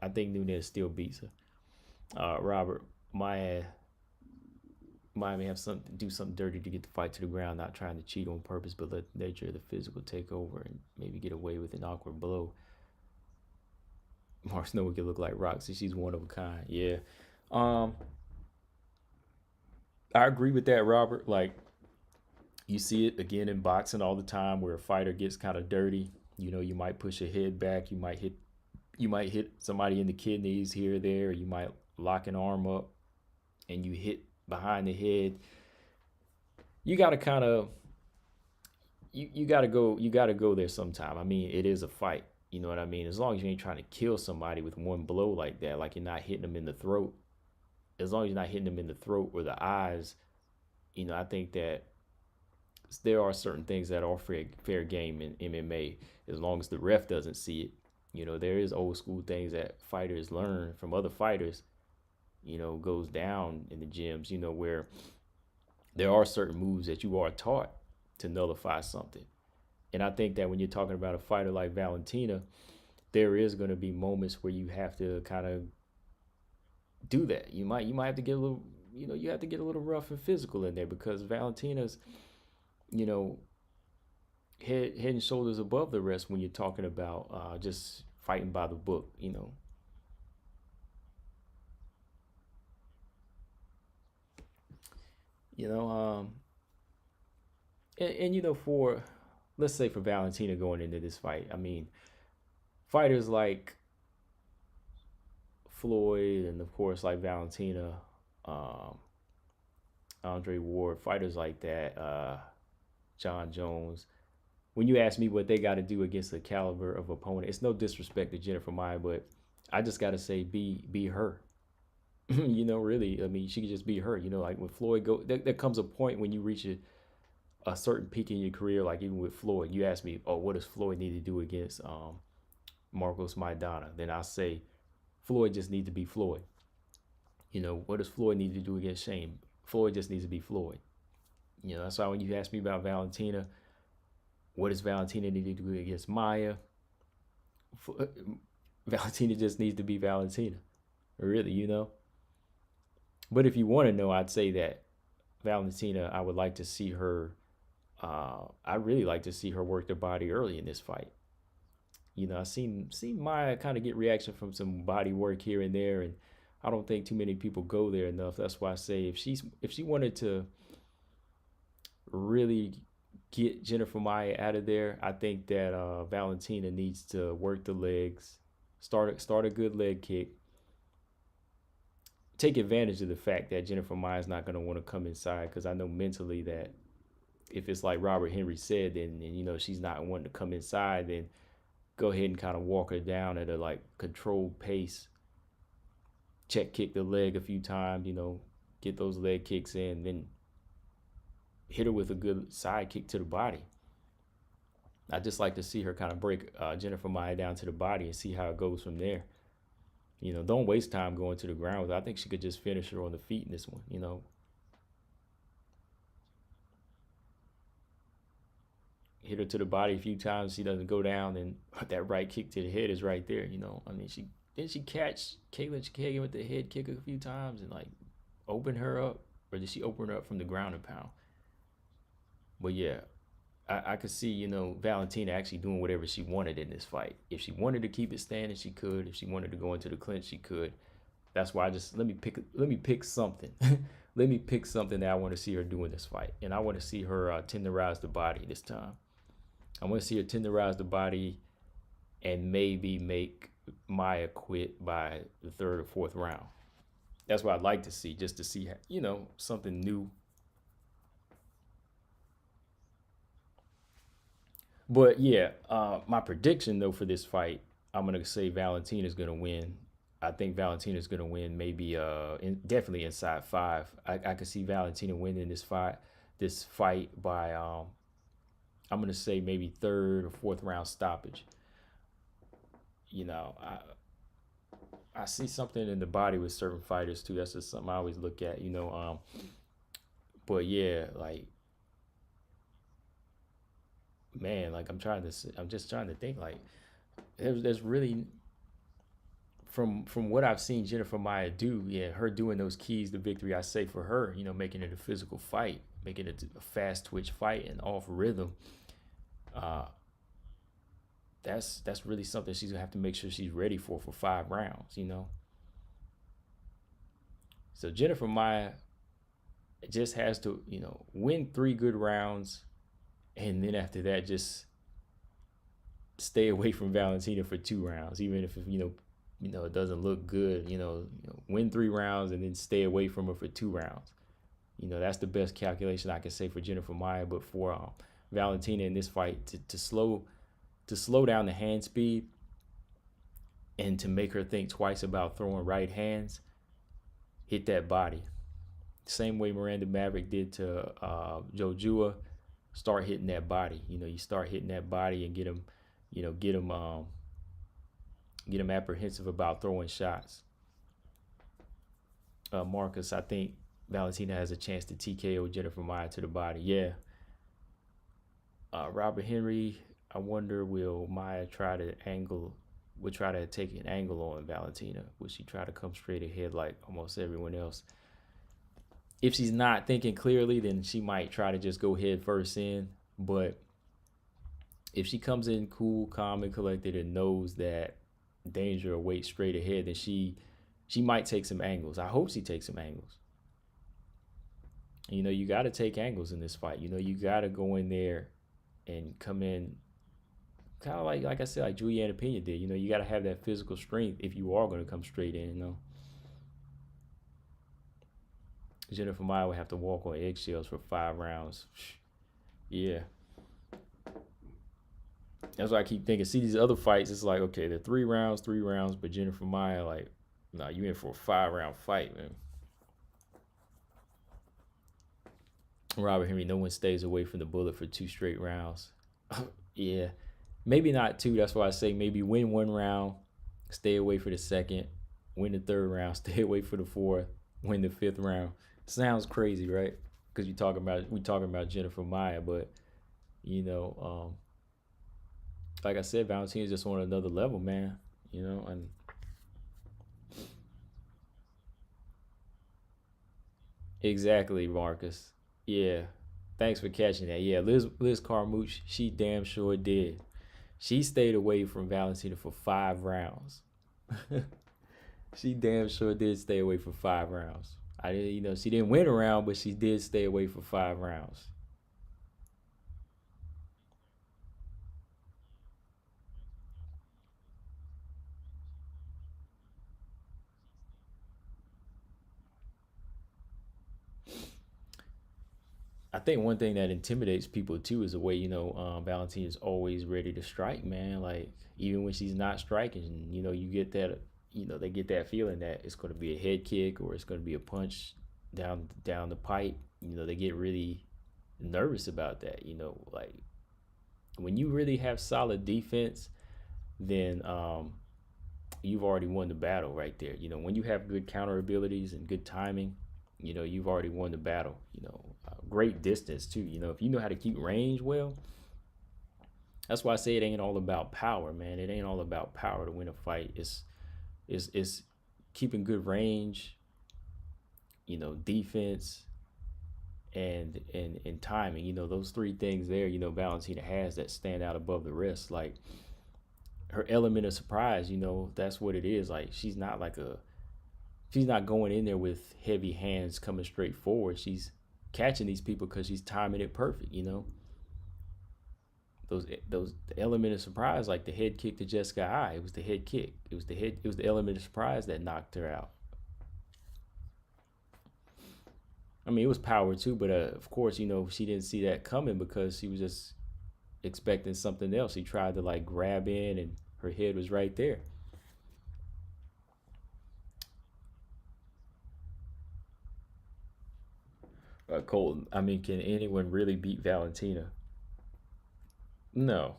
Nunes still beats her. Robert, Maia may have do something dirty to get the fight to the ground, not trying to cheat on purpose, but let nature of the physical take over and maybe get away with an awkward blow. Mark Snow could look like Roxy. She's one of a kind. Yeah. I agree with that, Robert. Like, you see it again in boxing all the time where a fighter gets kind of dirty. You know, you might push a head back. You might hit somebody in the kidneys here or there. Or you might lock an arm up and you hit behind the head. You got to kind of you got to go there sometime. I mean, it is a fight. You know what I mean? As long as you ain't trying to kill somebody with one blow like that, like you're not hitting them in the throat. As long as you're not hitting them in the throat or the eyes, you know, I think that there are certain things that are fair game in MMA as long as the ref doesn't see it. You know, there is old school things that fighters learn from other fighters, you know, goes down in the gyms, you know, where there are certain moves that you are taught to nullify something. And I think that when you're talking about a fighter like Valentina, there is going to be moments where you have to kind of do that. You might have to get a little, you know, you have to get a little rough and physical in there because Valentina's, you know, head and shoulders above the rest when you're talking about just fighting by the book, you know. You know, and you know, for let's say for Valentina going into this fight, I mean, fighters like Floyd and of course like Valentina, um, Andre Ward, fighters like that, John Jones. When you ask me what they got to do against the caliber of opponent, it's no disrespect to Jennifer Maia, but I just got to say be her. You know, really, I mean, she could just be her. You know, like when Floyd there comes a point when you reach a certain peak in your career, like even with Floyd. You ask me, oh, what does Floyd need to do against Marcos Maidana? Then I say Floyd just needs to be Floyd. You know, what does Floyd need to do against Shane? Floyd just needs to be Floyd. You know, that's why when you ask me about Valentina, what does Valentina need to do against Maia? Valentina just needs to be Valentina. Really, you know? But if you want to know, I'd say that Valentina, I would like to see her, I'd really like to see her work the body early in this fight. You know, I seen Maia kind of get reaction from some body work here and there, and I don't think too many people go there enough. That's why I say if she wanted to really get Jennifer Maia out of there, I think that Valentina needs to work the legs, start a good leg kick, take advantage of the fact that Jennifer Maia is not going to want to come inside, because I know mentally that if it's like Robert Henry said, then you know she's not wanting to come inside, then go ahead and kind of walk her down at a like controlled pace. Check kick the leg a few times, you know, get those leg kicks in, then hit her with a good side kick to the body. I just like to see her kind of break Jennifer Maia down to the body and see how it goes from there. Don't waste time going to the ground. I think she could just finish her on the feet in this one. Hit her to the body a few times. She doesn't go down, and that right kick to the head is right there. I mean, she catch Caitlin Chookagian with the head kick a few times and like open her up, or did she open her up from the ground and pound? But yeah, I could see, Valentina actually doing whatever she wanted in this fight. If she wanted to keep it standing, she could. If she wanted to go into the clinch, she could. That's why I just let me pick something. Let me pick something that I want to see her do in this fight. And I want to see her tenderize the body this time. I want to see her tenderize the body and maybe make Maia quit by the third or fourth round. That's what I'd like to see, just to see, something new. But yeah, my prediction though for this fight, I'm gonna say Valentina's gonna win. I think Valentina's gonna win. Maybe definitely inside five. I could see Valentina winning this fight by I'm gonna say maybe third or fourth round stoppage. You know, I see something in the body with certain fighters too. That's just something I always look at. But yeah, like man, like I'm just trying to think like there's really from what I've seen Jennifer Maia do, yeah, her doing those keys to victory, I say for her, making it a physical fight, making it a fast twitch fight and off rhythm. Uh, that's really something she's gonna have to make sure she's ready for 5 rounds. So Jennifer Maia just has to, win 3 good rounds, and then after that, just stay away from Valentina for 2 rounds, even if it doesn't look good. Win 3 rounds and then stay away from her for 2 rounds. That's the best calculation I can say for Jennifer Maia. But for Valentina in this fight, to slow down the hand speed and to make her think twice about throwing right hands, hit that body. Same way Miranda Maverick did to Jojua. Start hitting that body. You start hitting that body and get him, get him apprehensive about throwing shots. Marcus, I think Valentina has a chance to TKO Jennifer Maia to the body. Yeah. Robert Henry, I wonder will Maia try to take an angle on Valentina? Will she try to come straight ahead like almost everyone else? If she's not thinking clearly, then she might try to just go head first in. But if she comes in cool, calm, and collected and knows that danger awaits straight ahead, then she might take some angles. I hope she takes some angles. You got to take angles in this fight. You got to go in there and come in kind of like I said, like Juliana Pena did. You got to have that physical strength if you are going to come straight in. Jennifer Maia would have to walk on eggshells for 5 rounds. Yeah. That's why I keep thinking. See these other fights, it's like, okay, they're 3 rounds, but Jennifer Maia, like, nah, you in for a 5 round fight, man. Robert Henry, no one stays away from the bullet for 2 straight rounds. Yeah. Maybe not 2. That's why I say maybe win 1 round, stay away for the second, win the 3rd round, stay away for the 4th, win the 5th round. Sounds crazy, right? Because we talking about Jennifer Maia, but like I said, Valentina's just on another level, man. And exactly, Marcus. Yeah, thanks for catching that. Yeah, Liz Carmouche, she damn sure did. She stayed away from Valentina for 5 rounds. She damn sure did stay away for 5 rounds. I didn't, she didn't win a round, but she did stay away for 5 rounds. I think one thing that intimidates people too is the way Valentina is always ready to strike, man. Like even when she's not striking, you get that, they get that feeling that it's going to be a head kick or it's going to be a punch down the pipe. They get really nervous about that. Like when you really have solid defense, then you've already won the battle right there. You know, when you have good counter abilities and good timing, you know, you've already won the battle. You know, great distance too. You know, if you know how to keep range well, that's why I say it ain't all about power, man. It ain't all about power to win a fight. It's keeping good range, you know, defense and timing. You know, those three things there, you know, Valentina has that stand out above the rest. Like her element of surprise, you know, that's what it is. Like she's not going in there with heavy hands coming straight forward. She's catching these people because she's timing it perfect, you know. The element of surprise, like the head kick to Jessica Eye, it was the head kick. It was the element of surprise that knocked her out. I mean, it was power too, but of course, you know, she didn't see that coming because she was just expecting something else. She tried to like grab in, and her head was right there. Colton, I mean, can anyone really beat Valentina? No.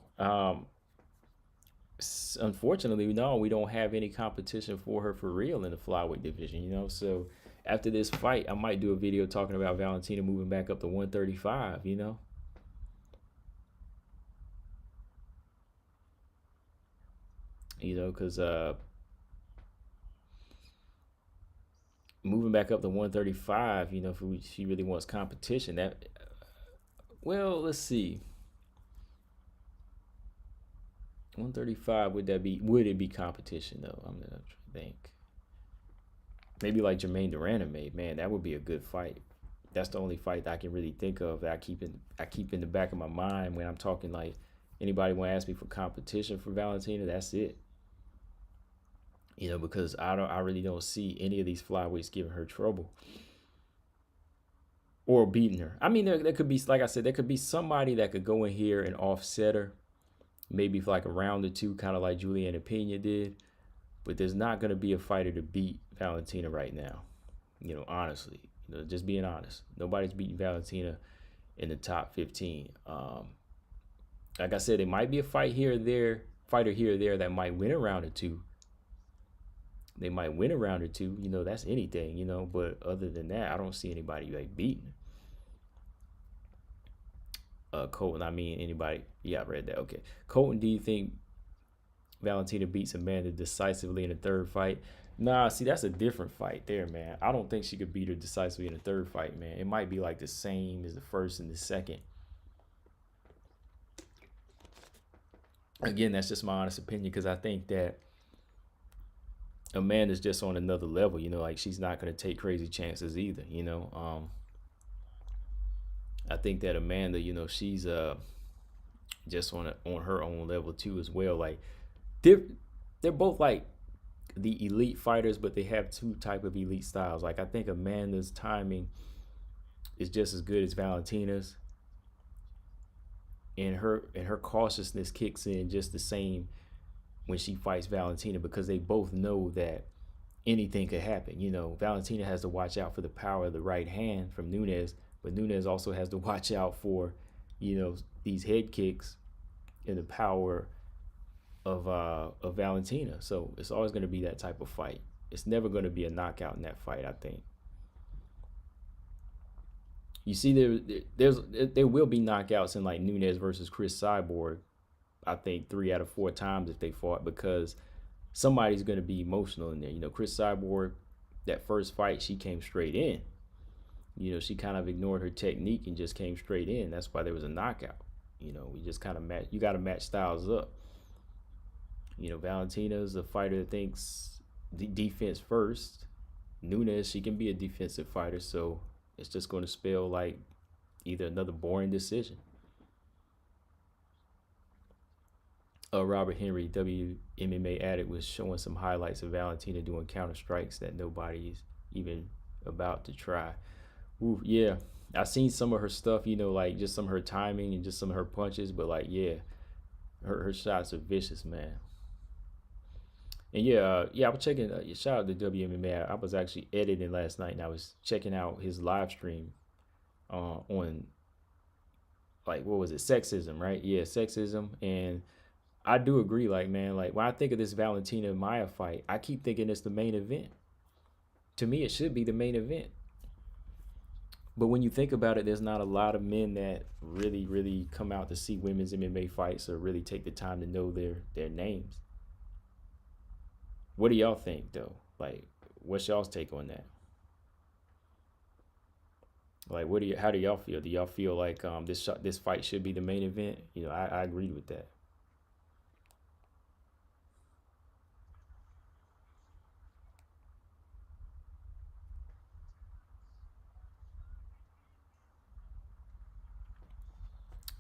Unfortunately, no, we don't have any competition for her for real in the flyweight division, you know. So after this fight, I might do a video talking about Valentina moving back up to 135, you know. You know, because moving back up to 135, you know, if she really wants competition, that, well, let's see. 135, would it be competition though? I'm gonna think. Maybe like Jermaine Durant made, man, that would be a good fight. That's the only fight that I can really think of that I keep in the back of my mind when I'm talking. Like anybody want to ask me for competition for Valentina, that's it. You know, because I really don't see any of these flyweights giving her trouble or beating her. I mean, there could be, like I said, there could be somebody that could go in here and offset her, maybe for like a round or two, kind of like Juliana Pena did. But there's not going to be a fighter to beat Valentina right now. You know, honestly, you know, just being honest, nobody's beating Valentina in the top 15. Like I said, it might be a fighter here or there that might win a round or two. They might win a round or two, you know, that's anything, you know. But other than that, I don't see anybody like beating. Colton, I mean anybody. Yeah, I read that. Okay. Colton, do you think Valentina beats Amanda decisively in the third fight? Nah, see, that's a different fight there, man. I don't think she could beat her decisively in the third fight, man. It might be like the same as the first and the second. Again, that's just my honest opinion, because I think that Amanda's just on another level, you know, like she's not going to take crazy chances either, you know. I think that Amanda, you know, she's just on her own level too as well. Like they're both like the elite fighters, but they have two type of elite styles. Like I think Amanda's timing is just as good as Valentina's, and her cautiousness kicks in just the same when she fights Valentina, because they both know that anything could happen. You know, Valentina has to watch out for the power of the right hand from Nunes, but Nunes also has to watch out for, you know, these head kicks and the power of Valentina. So it's always going to be that type of fight. It's never going to be a knockout in that fight, I think. You see, there will be knockouts in like Nunes versus Chris Cyborg. I think 3 out of 4 times if they fought, because somebody's going to be emotional in there. You know, Chris Cyborg, that first fight, she came straight in. You know, she kind of ignored her technique and just came straight in. That's why there was a knockout. You know, we just kind of match. You got to match styles up. You know, Valentina's a fighter that thinks defense first. Nunes, she can be a defensive fighter, so it's just going to spell like either another boring decision. Robert Henry, WMMA Addict, was showing some highlights of Valentina doing counter strikes that nobody's even about to try. Ooh, yeah, I've seen some of her stuff, you know, like just some of her timing and just some of her punches, but like, yeah, her shots are vicious, man. And yeah, I was checking. Shout out to WMMA. I was actually editing last night, and I was checking out his live stream on like what was it, sexism, right? Yeah, sexism. And I do agree, like, man, like when I think of this Valentina Maia fight, I keep thinking it's the main event. To me, it should be the main event. But when you think about it, there's not a lot of men that really come out to see women's MMA fights or really take the time to know their names. What do y'all think though? Like, what's y'all's take on that? Like, how do y'all feel? Do y'all feel like this fight should be the main event? I agree with that.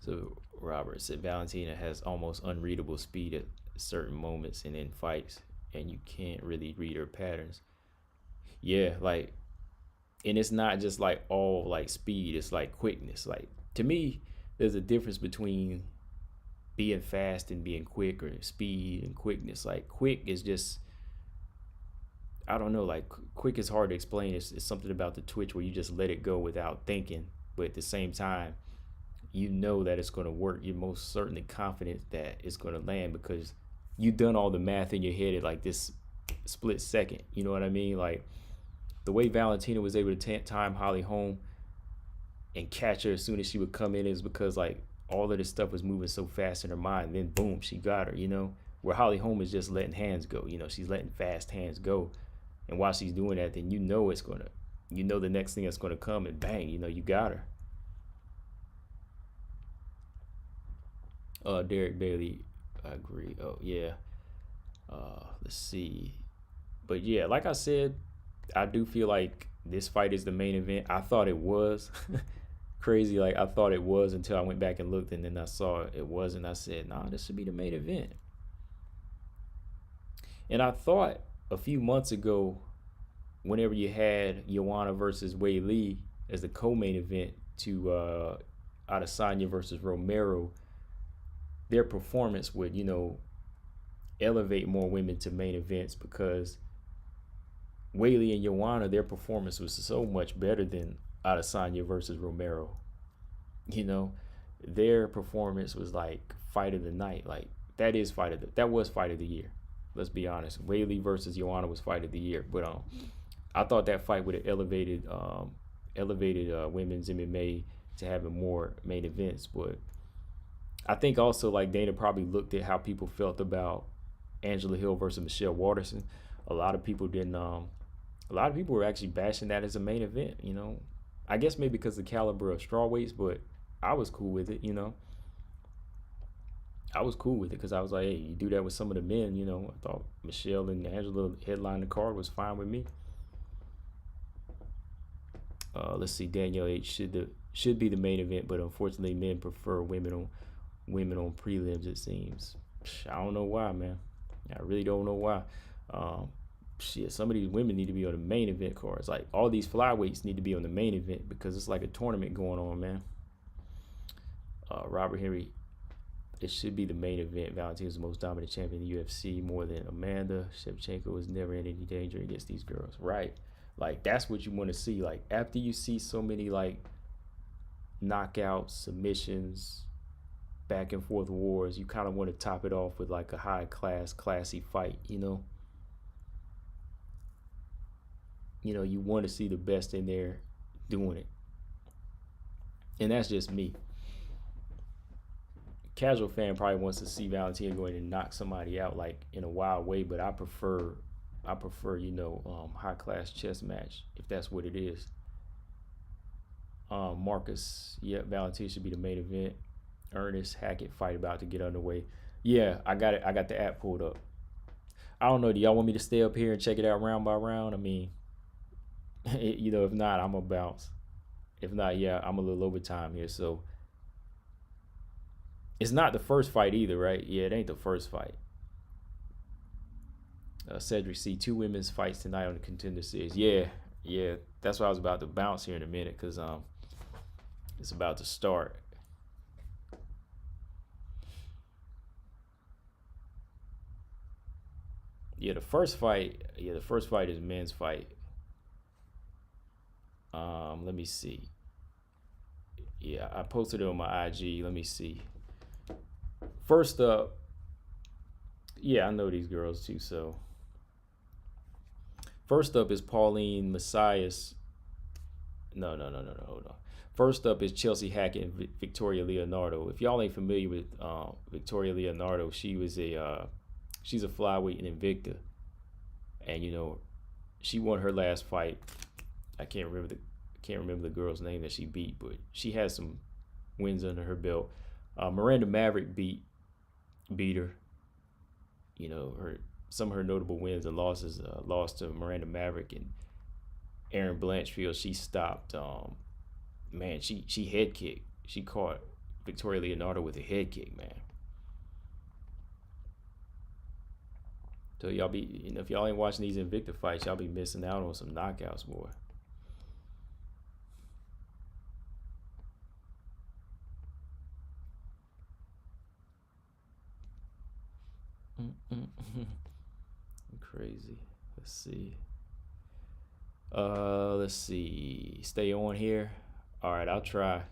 So Robert said Valentina has almost unreadable speed at certain moments and in fights, and you can't really read her patterns. Yeah, like, and it's not just like all like speed, it's like quickness. Like, to me, there's a difference between being fast and being quick, or speed and quickness. Like, quick is just, I don't know, like quick is hard to explain. It's something about the twitch where you just let it go without thinking, but at the same time, you know that it's going to work. You're most certainly confident that it's going to land because you've done all the math in your head at like this split second. You know what I mean? Like, the way Valentina was able to time Holly Holm and catch her as soon as she would come in is because like all of this stuff was moving so fast in her mind. Then boom, she got her. Where Holly Holm is just letting hands go. She's letting fast hands go. And while she's doing that, then the next thing that's gonna come, and bang, you got her. Derek Bailey, I agree. Oh yeah. Let's see. But yeah, like I said, I do feel like this fight is the main event. I thought it was. Crazy, like I thought it was until I went back and looked, and then I saw it wasn't. I said, nah, this should be the main event. And I thought a few months ago, whenever you had Joanna versus Wei Li as the co-main event to Adesanya versus Romero, their performance would, elevate more women to main events, because Wei Li and Joanna, their performance was so much better than Adesanya versus Romero. Their performance was like fight of the night. Like, that was fight of the year. Let's be honest. Wei Li versus Joanna was fight of the year. But I thought that fight would have elevated women's MMA to having more main events. But I think also, like, Dana probably looked at how people felt about Angela Hill versus Michelle Waterson. A lot of people didn't. A lot of people were actually bashing that as a main event. I guess maybe because of the caliber of strawweights, but I was cool with it. I was cool with it because I was like, hey, you do that with some of the men. I thought Michelle and Angela headline the card was fine with me. Let's see, Danielle H should be the main event, but unfortunately, men prefer women on prelims. It seems. I don't know why, man. I really don't know why. Some of these women need to be on the main event cards. Like, all these flyweights need to be on the main event because it's like a tournament going on, man. Robert Henry, it should be the main event. Valentina is the most dominant champion in the UFC, more than Amanda. Shevchenko was never in any danger against these girls. Right. Like, that's what you want to see. Like, after you see so many, like, knockouts, submissions, back and forth wars, you kind of want to top it off with, like, a high-class, classy fight, you want to see the best in there doing it. And that's just me. Casual fan probably wants to see Valentina go in and knock somebody out, like, in a wild way, but I prefer high class chess match, if that's what it is. Marcus, yeah, Valentina should be the main event. Ernest, Hackett fight about to get underway. Yeah, I got it. I got the app pulled up. I don't know. Do y'all want me to stay up here and check it out round by round? I mean, if not, I'm gonna bounce. If not, yeah, I'm a little overtime here, so. It's not the first fight either, right? Yeah, it ain't the first fight. Cedric C, 2 women's fights tonight on the Contender Series. Yeah, that's why I was about to bounce here in a minute, because it's about to start. Yeah, the first fight is men's fight. Let me see. Yeah, I posted it on my IG. Let me see. First up, yeah, I know these girls too. So first up is Pauline Messias. No. Hold on. First up is Chelsea Hackett and Victoria Leonardo. If y'all ain't familiar with Victoria Leonardo, she's a flyweight in Invicta, and she won her last fight. I can't remember the girl's name that she beat, but she has some wins under her belt. Miranda Maverick beat her. Some of her notable wins and losses. Lost to Miranda Maverick and Erin Blanchfield. She stopped. She head kicked. She caught Victoria Leonardo with a head kick, man. So y'all be, if y'all ain't watching these Invicta fights, y'all be missing out on some knockouts, boy. Crazy. Let's see. Stay on here. All right, I'll try.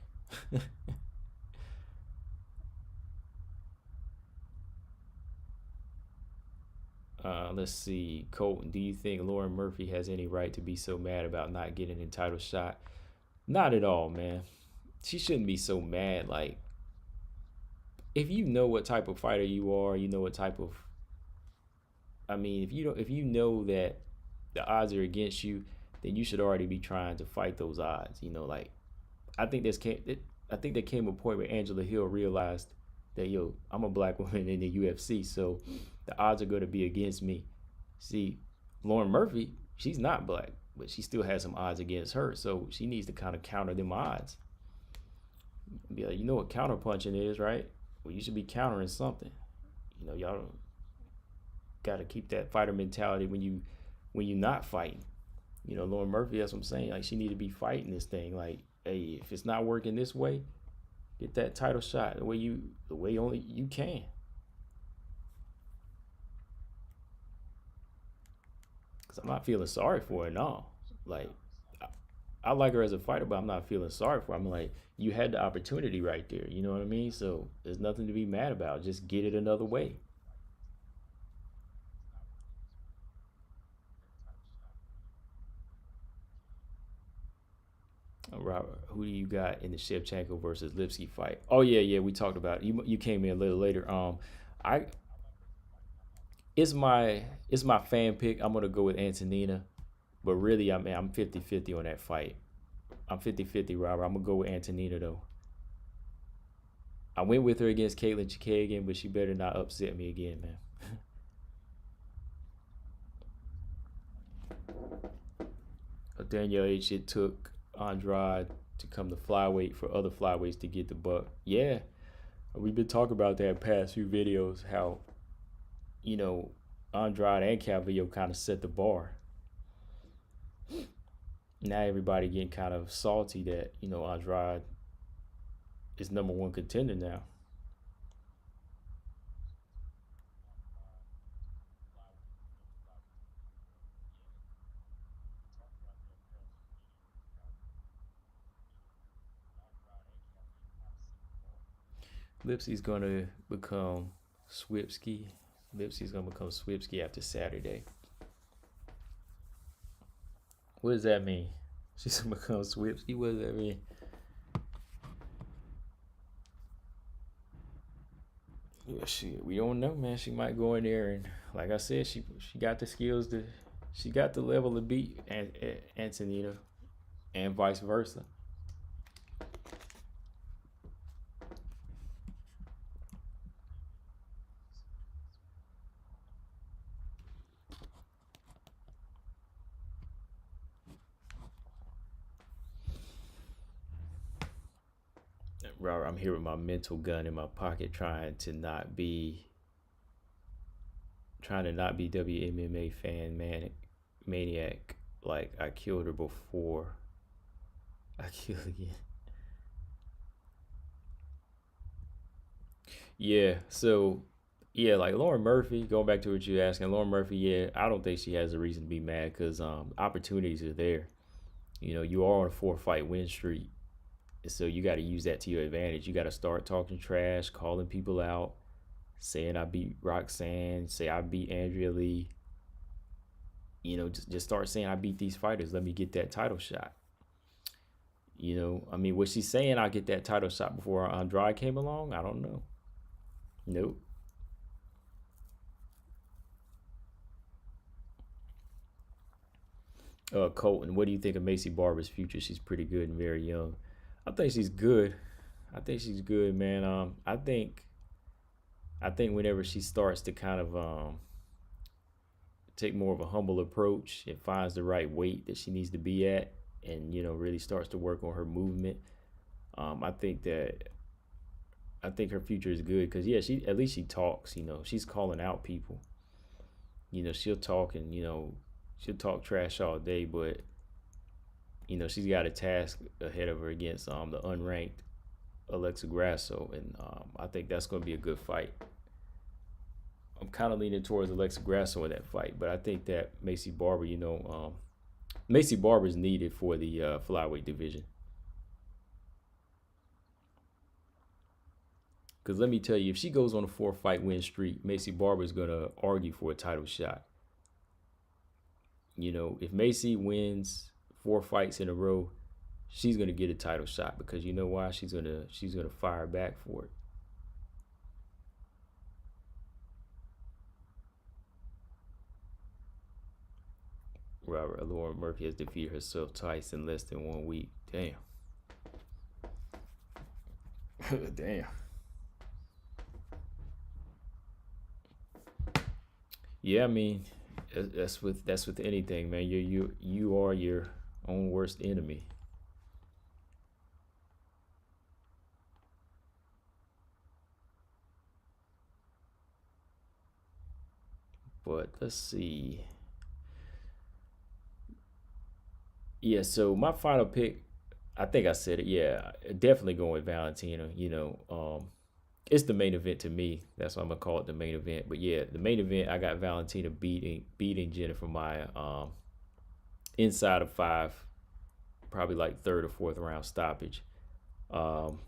Let's see. Colton, do you think Lauren Murphy has any right to be so mad about not getting an entitled shot? Not at all, man. She shouldn't be so mad. Like, if you know what type of fighter you are, you know what type of, if you know that the odds are against you, then you should already be trying to fight those odds. I think there came a point where Angela Hill realized that I'm a black woman in the UFC, so the odds are going to be against me. See, Lauren Murphy, she's not black, but she still has some odds against her, so she needs to kind of counter them odds. Be like, you know what counterpunching is, right? Well, you should be countering something. Y'all got to keep that fighter mentality when you're not fighting. Lauren Murphy, that's what I'm saying. Like, she need to be fighting this thing. Like, hey, if it's not working this way, get that title shot the way only you can. Cause I'm not feeling sorry for her, no. Like, I like her as a fighter, but I'm not feeling sorry for her. I'm like, you had the opportunity right there. You know what I mean? So there's nothing to be mad about. Just get it another way. Robert, who do you got in the Shevchenko versus Lipsky fight? Oh yeah, we talked about it. You came in a little later. I it's my fan pick. I'm gonna go with Antonina, but really I'm 50-50 on that fight. I'm 50-50, Robert. I'm gonna go with Antonina though. I went with her against Caitlin Chookagian, but she better not upset me again, man. Daniel H. It took Andrade to come to flyweight for other flyweights to get the buck. Yeah, we've been talking about that in past few videos. How Andrade and Calvillo kind of set the bar. Now everybody getting kind of salty that Andrade is number one contender now. Lipsky's gonna become Swipsky. Lipsky's gonna become Swipsky after Saturday. What does that mean? She's gonna become Swipsky. What does that mean? Yeah, we don't know, man. She might go in there and, like I said, she got the skills she got the level to beat Antonina, and vice versa. Robert, I'm here with my mental gun in my pocket, trying to not be WMMA maniac. Like, I killed her before I killed again. Yeah, so yeah, like Lauren Murphy, going back to what you're asking, Lauren Murphy, yeah, I don't think she has a reason to be mad because opportunities are there. You are on a 4-fight win streak. So you got to use that to your advantage. You got to start talking trash, calling people out, saying I beat Roxanne, say I beat Andrea Lee. Just start saying I beat these fighters. Let me get that title shot. Was she saying I'll get that title shot before Andrade came along? I don't know. Nope. Colton, what do you think of Macy Barber's future? She's pretty good and very young. I think she's good. Man. I think whenever she starts to kind of take more of a humble approach and finds the right weight that she needs to be at, and really starts to work on her movement, I think her future is good because she at least she talks. She's calling out people. She'll talk and she'll talk trash all day, but she's got a task ahead of her against the unranked Alexa Grasso, and I think that's going to be a good fight. I'm kind of leaning towards Alexa Grasso in that fight, but I think that Macy Barber, Macy Barber is needed for the flyweight division. Because let me tell you, if she goes on a 4-fight win streak, Macy Barber is going to argue for a title shot. If Macy wins 4 fights in a row, she's going to get a title shot because you know why? She's going to fire back for it. Robert Lauren Murphy has defeated herself twice in less than 1 week. Damn. Damn. Yeah, that's with anything, man. You are your own worst enemy. But let's see. Yeah, so my final pick, I think I said it. Yeah, definitely going with Valentina. It's the main event to me. That's why I'm gonna call it the main event. But yeah, the main event, I got Valentina beating Jennifer Maia inside of 5, probably like 3rd or 4th round stoppage. I'm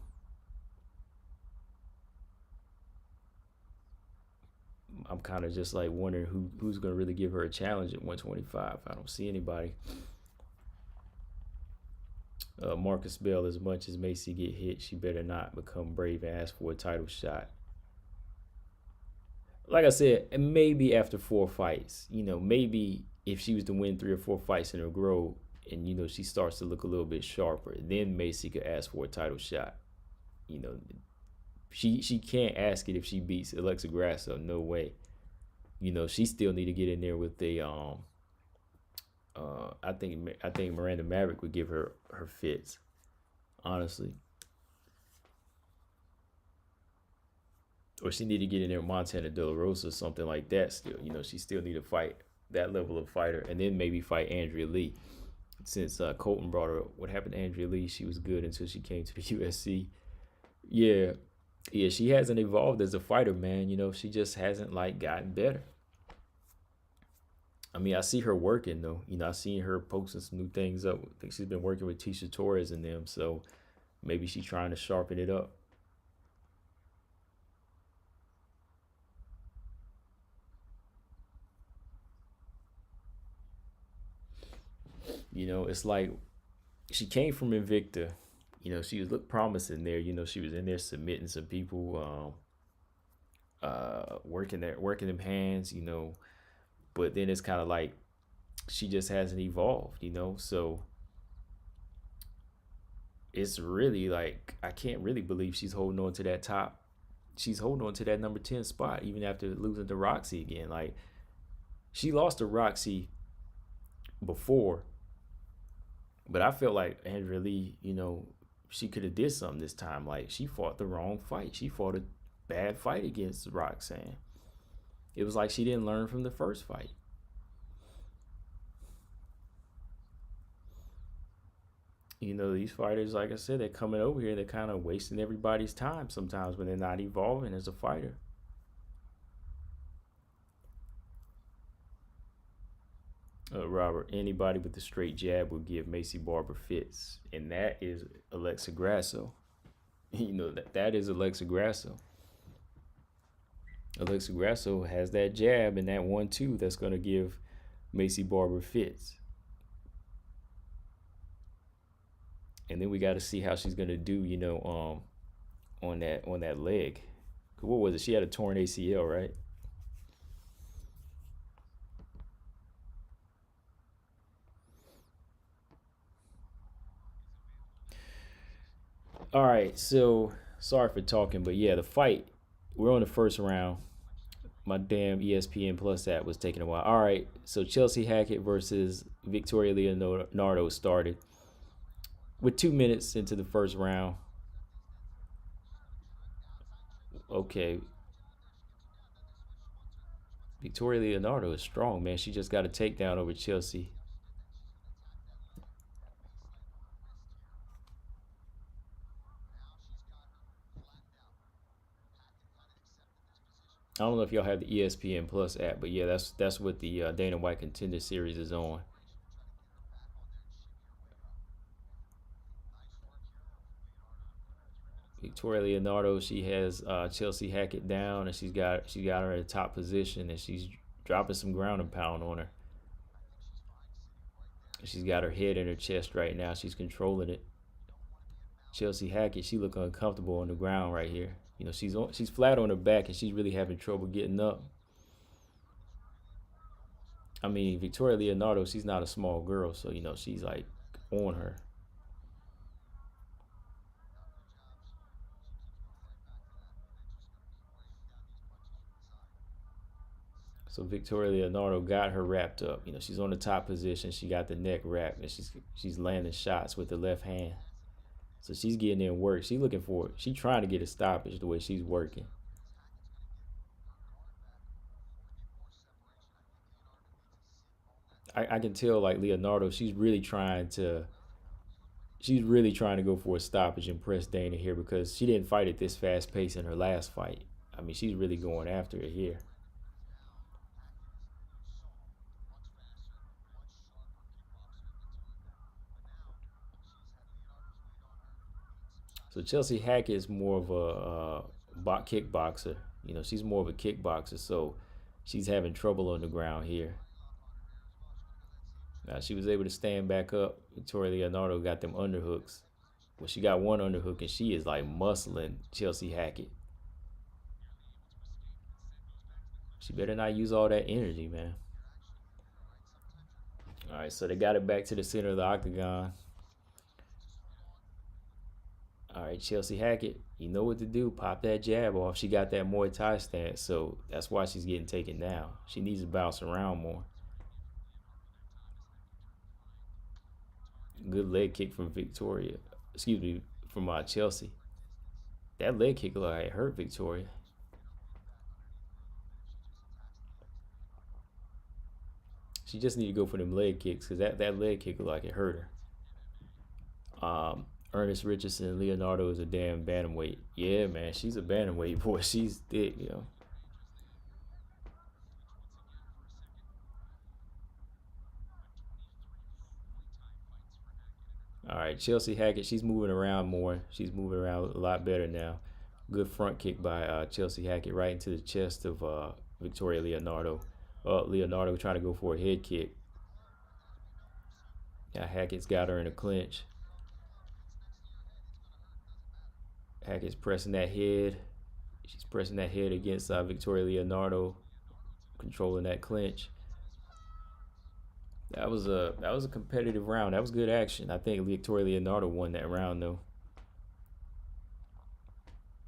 kind of just like wondering who's gonna really give her a challenge at 125. I don't see anybody. Marcus Bell, as much as Macy get hit, she better not become brave and ask for a title shot. Like I said, maybe after 4 fights, maybe if she was to win 3 or 4 fights in a row and, she starts to look a little bit sharper, then Macy could ask for a title shot. She can't ask it if she beats Alexa Grasso. No way. She still need to get in there with the I think Miranda Maverick would give her fits, honestly. Or she need to get in there with Montana De La Rosa or something like that still. She still need to fight that level of fighter and then maybe fight Andrea Lee. Since Colton brought her up, what happened to Andrea Lee? She was good until she came to the UFC. Yeah, she hasn't evolved as a fighter, man. She just hasn't gotten better. I see her working though. I seen her posting some new things up. I think she's been working with Tisha Torres and them, so maybe she's trying to sharpen it up. It's like she came from Invicta. She looked promising there. She was in there submitting some people, working them hands. But then it's kind of like she just hasn't evolved, so it's really like I can't really believe she's holding on to that top. She's holding on to that number 10 spot even after losing to Roxy again. Like she lost to Roxy before, but I felt like Andrea Lee, she could have did something this time. Like she fought the wrong fight. She fought a bad fight against Roxanne. It was like she didn't learn from the first fight. These fighters, like I said, they're coming over here. They're kind of wasting everybody's time sometimes when they're not evolving as a fighter. Robert, anybody with a straight jab will give Macy Barber fits, and that is Alexa Grasso. You know that is Alexa Grasso. Alexa Grasso has that jab and that 1-2 that's gonna give Macy Barber fits. And then we got to see how she's gonna do, on that leg. What was it? She had a torn ACL, right? All right, so sorry for talking, but yeah, the fight. We're on the first round. My damn ESPN Plus app was taking a while. All right, so Chelsea Hackett versus Victoria Leonardo started with 2 minutes into the first round. Okay, Victoria Leonardo is strong, man. She just got a takedown over Chelsea. I don't know if y'all have the ESPN Plus app, but yeah, that's what the Dana White Contender Series is on. Victoria Leonardo, she has Chelsea Hackett down, and she got her in a top position, and she's dropping some ground and pound on her. She's got her head in her chest right now. She's controlling it. Chelsea Hackett, she look uncomfortable on the ground right here. She's flat on her back, and she's really having trouble getting up. I mean, Victoria Leonardo, she's not a small girl, so she's like on her. So Victoria Leonardo got her wrapped up. She's on the top position. She got the neck wrapped, and she's landing shots with the left hand. So she's getting in work. She's looking for it. She's trying to get a stoppage the way she's working. I can tell like Leonardo, she's really trying to go for a stoppage and press Dana here because she didn't fight at this fast pace in her last fight. I mean, she's really going after it here. So Chelsea Hackett is more of a kickboxer. She's more of a kickboxer, so she's having trouble on the ground here. Now she was able to stand back up. Victoria Leonardo got them underhooks. Well, she got one underhook, and she is like muscling Chelsea Hackett. She better not use all that energy, man. All right, so they got it back to the center of the octagon. All right, Chelsea Hackett, you know what to do. Pop that jab off. She got that Muay Thai stance, so that's why she's getting taken down. She needs to bounce around more. Good leg kick from Victoria. Excuse me, from Chelsea. That leg kick looked like it hurt Victoria. She just need to go for them leg kicks because that leg kick looked like it hurt her. Ernest Richardson, Leonardo is a damn bantamweight. Yeah, man, she's a bantamweight, boy. She's thick. All right, Chelsea Hackett, she's moving around more. She's moving around a lot better now. Good front kick by Chelsea Hackett right into the chest of Victoria Leonardo. Leonardo trying to go for a head kick. Now Hackett's got her in a clinch. Hackett's pressing that head. She's pressing that head against Victoria Leonardo, controlling that clinch. That was a competitive round. That was good action. I think Victoria Leonardo won that round though.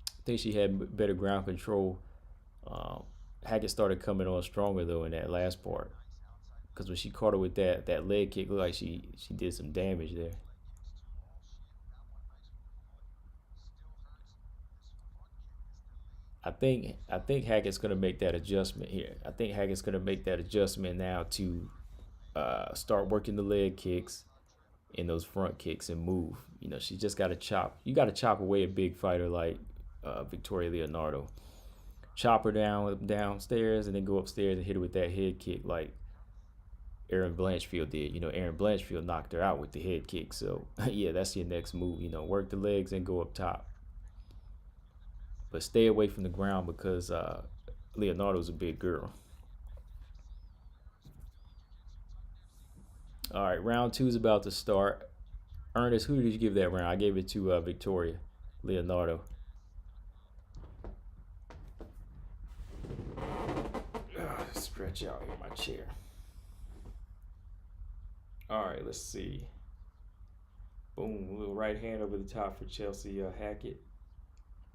I think she had better ground control. Hackett started coming on stronger though in that last part, because when she caught her with that leg kick, looked like she did some damage there. I think Hackett's gonna make that adjustment here. I think Hackett's gonna make that adjustment now to start working the leg kicks and those front kicks and move. She just got to chop. You got to chop away a big fighter like Victoria Leonardo. Chop her downstairs and then go upstairs and hit her with that head kick. Like Aaron Blanchfield did. Aaron Blanchfield knocked her out with the head kick. So, yeah, that's your next move. Work the legs and go up top. But stay away from the ground because Leonardo's a big girl. All right, round 2 is about to start. Ernest, who did you give that round? I gave it to Victoria. Leonardo. Stretch out here my chair. All right, let's see. Boom, a little right hand over the top for Chelsea Hackett.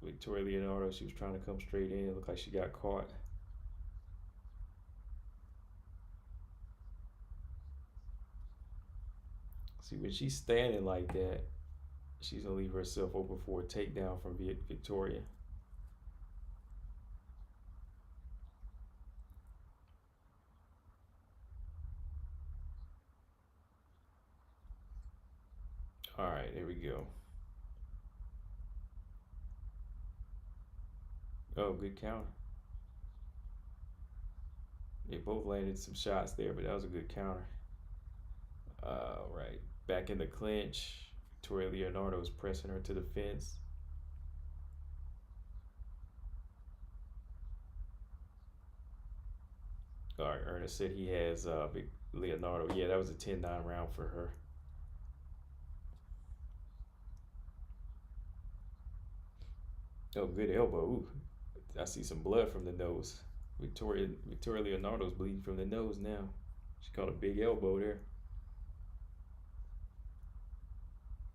Victoria Leonardo, she was trying to come straight in. It looked like she got caught. See, when she's standing like that, she's going to leave herself open for a takedown from Victoria. All right, there we go. Oh, good counter. They both landed some shots there, but that was a good counter. All right, back in the clinch. Victoria Leonardo is pressing her to the fence. All right, Ernest said he has Leonardo. Yeah, that was a 10-9 round for her. Oh, good elbow. Ooh, I see some blood from the nose. Victoria Leonardo's bleeding from the nose now. She caught a big elbow there.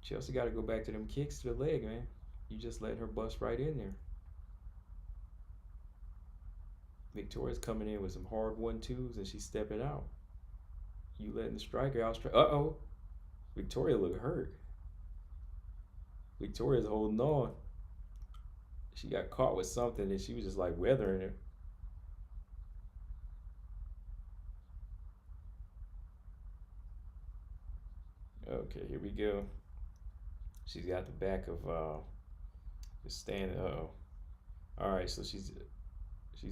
Chelsea got to go back to them kicks to the leg, man. You just let her bust right in there. Victoria's coming in with some hard 1-2s and she's stepping out. You letting the striker out. Uh-oh. Victoria looked hurt. Victoria's holding on. She got caught with something and she was just like weathering it. Okay, here we go. She's got the back of just standing. Uh-oh. All right, so she's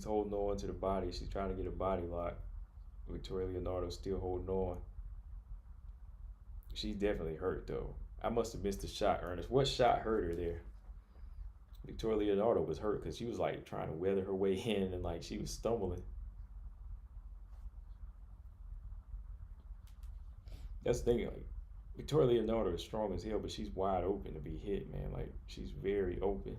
holding on to the body. She's trying to get a body lock. Victoria Leonardo still holding on. She's definitely hurt though. I must have missed a shot, Ernest. What shot hurt her there? Victoria Leonardo was hurt because she was like trying to weather her way in and like she was stumbling. That's the thing, like Victoria Leonardo is strong as hell, but she's wide open to be hit, man. Like she's very open.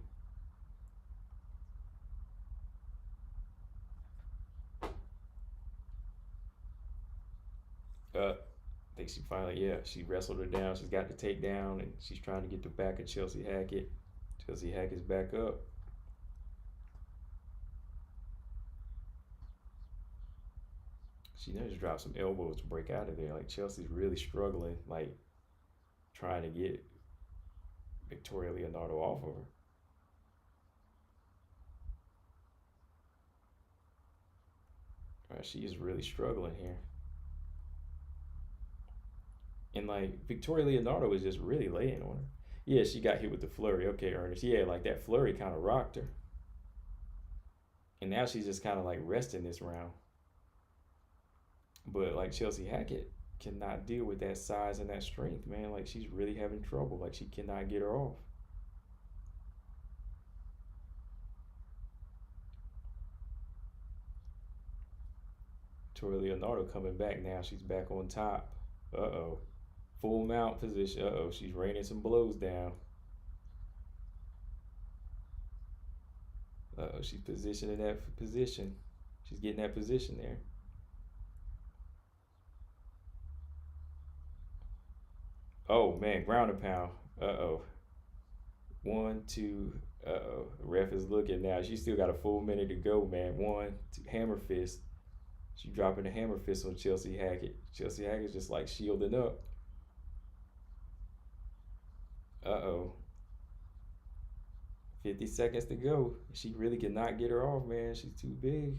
I think she finally, yeah, she wrestled her down. She's got the takedown and she's trying to get the back of Chelsea Hackett. Chelsea Hackett's back up. She just dropped some elbows to break out of there. Like Chelsea's really struggling, like trying to get Victoria Leonardo off of her. All right, she is really struggling here. And like Victoria Leonardo was just really laying on her. Yeah, she got hit with the flurry. Okay, Ernest. Yeah, like that flurry kind of rocked her. And now she's just kind of like resting this round. But like Chelsea Hackett cannot deal with that size and that strength, man. Like she's really having trouble. Like she cannot get her off. Victoria Leonardo coming back now. She's back on top. Uh-oh. Full mount position. Uh-oh, she's raining some blows down. Uh-oh, she's positioning that position. She's getting that position there. Oh, man, ground and pound. Uh-oh. 1, 2, uh-oh. The ref is looking now. She still got a full minute to go, man. 1, 2, hammer fist. She dropping a hammer fist on Chelsea Hackett. Chelsea Hackett's just like shielding up. Uh-oh. 50 seconds to go. She really cannot get her off, man. She's too big.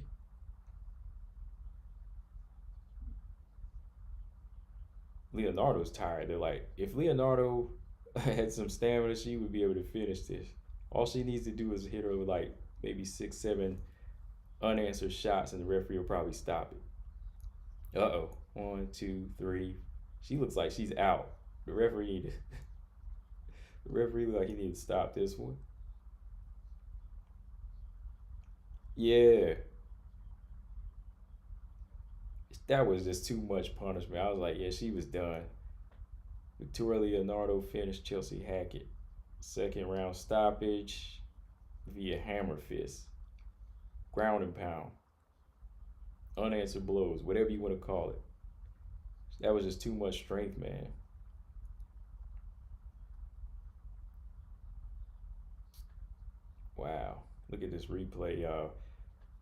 Leonardo's tired. They're like, if Leonardo had some stamina, she would be able to finish this. All she needs to do is hit her with like maybe 6, 7 unanswered shots, and the referee will probably stop it. Uh-oh. 1, 2, 3. She looks like she's out. The referee needed. The referee looked like he needed to stop this one. Yeah, that was just too much punishment. I was like, yeah, she was done. Victoria Leonardo finished Chelsea Hackett. Second round stoppage via hammer fist, ground and pound, unanswered blows, whatever you want to call it. That was just too much strength, man. Wow. Look at this replay, y'all.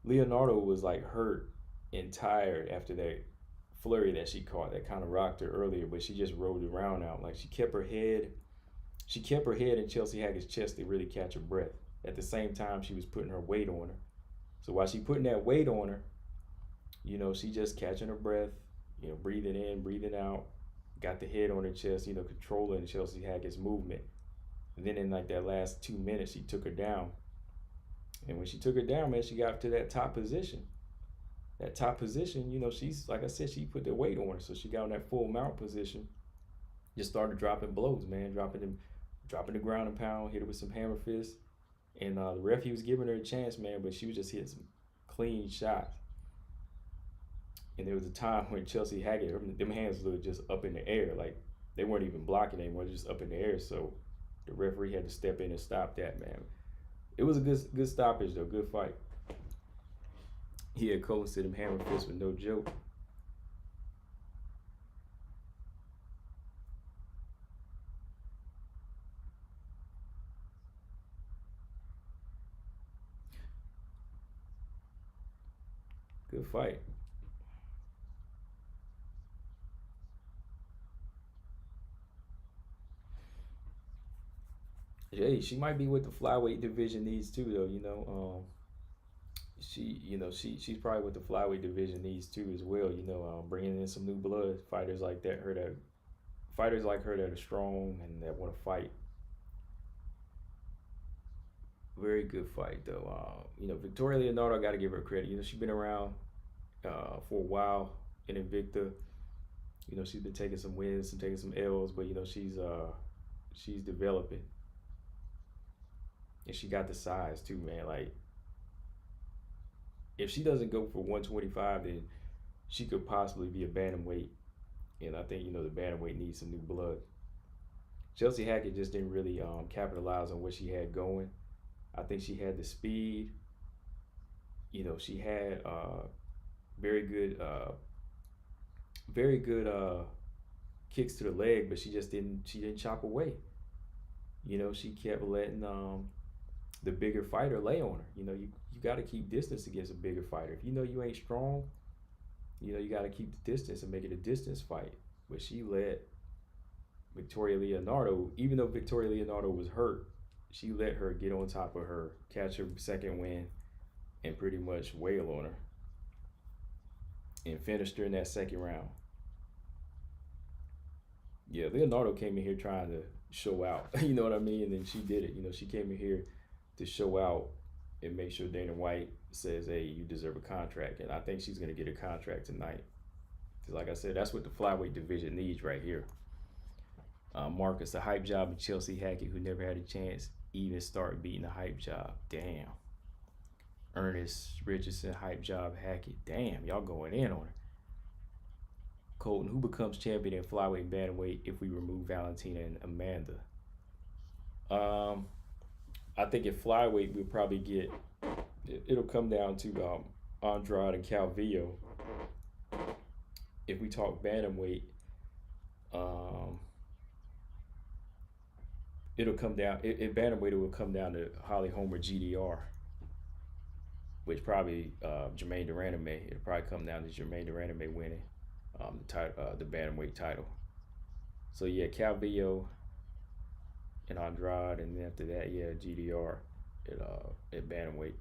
Leonardo was like hurt and tired after that flurry that she caught that kind of rocked her earlier, but she just rolled around out. Like she kept her head in Chelsea Hackett's chest to really catch her breath. At the same time, she was putting her weight on her. So while she putting that weight on her, she just catching her breath, breathing in, breathing out, got the head on her chest, controlling Chelsea Hackett's movement. And then in like that last 2 minutes, she took her down. And when she took her down, man, she got to that top position. That top position, she's, like I said, she put the weight on her. So she got on that full mount position, just started dropping blows, man, dropping the ground and pound, hit her with some hammer fists. And the ref, he was giving her a chance, man, but she was just hitting some clean shots. And there was a time when Chelsea Hackett, them hands were just up in the air. Like, they weren't even blocking anymore, just up in the air. So the referee had to step in and stop that, man. It was a good stoppage, though, good fight. He had Cole said him hammer fist with no joke. Good fight. Hey, she might be what the flyweight division needs too, though. She's probably what the flyweight division needs too as well. Bringing in some new blood, fighters like her that are strong and that want to fight. Very good fight though. Victoria Leonardo, I got to give her credit. She's been around for a while in Invicta. She's been taking some wins and taking some L's, but she's developing. And she got the size too, man. Like, if she doesn't go for 125, then she could possibly be a bantamweight. And I think, the bantamweight needs some new blood. Chelsea Hackett just didn't really capitalize on what she had going. I think she had the speed. She had very good kicks to the leg, but she didn't chop away. She kept letting the bigger fighter lay on her. You got to keep distance against a bigger fighter. If you ain't strong, you got to keep the distance and make it a distance fight. But she let Victoria Leonardo, even though Victoria Leonardo was hurt, she let her get on top of her, catch her second win, and pretty much wail on her. And finished her in that second round. Yeah, Leonardo came in here trying to show out. You know what I mean? And then she did it. She came in here to show out and make sure Dana White says, hey, you deserve a contract. And I think she's going to get a contract tonight. Because like I said, that's what the flyweight division needs right here. Marcus, the hype job of Chelsea Hackett, who never had a chance, even start beating the hype job. Damn. Ernest Richardson, hype job, Hackett. Damn, y'all going in on her. Colton, who becomes champion in flyweight and bantamweight if we remove Valentina and Amanda? I think at flyweight we'll probably get. It'll come down to Andrade and Calvillo. If we talk bantamweight, it'll come down. In bantamweight, it will come down to Holly Holm, GDR. Which probably Jermaine Durandame. It'll probably come down to Jermaine Durandame winning the bantamweight title. So yeah, Calvillo and Andrade, and then after that, yeah, GDR at bantamweight.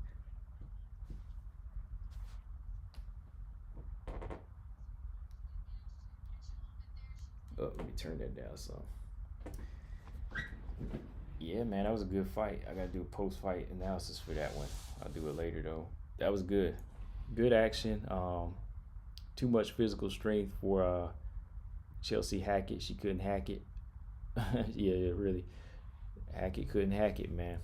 Oh, let me turn that down some. Yeah, man, that was a good fight. I gotta do a post-fight analysis for that one. I'll do it later though. That was good. Good action. Too much physical strength for Chelsea Hackett. She couldn't hack it. Yeah, really. Hackett couldn't hack it, man.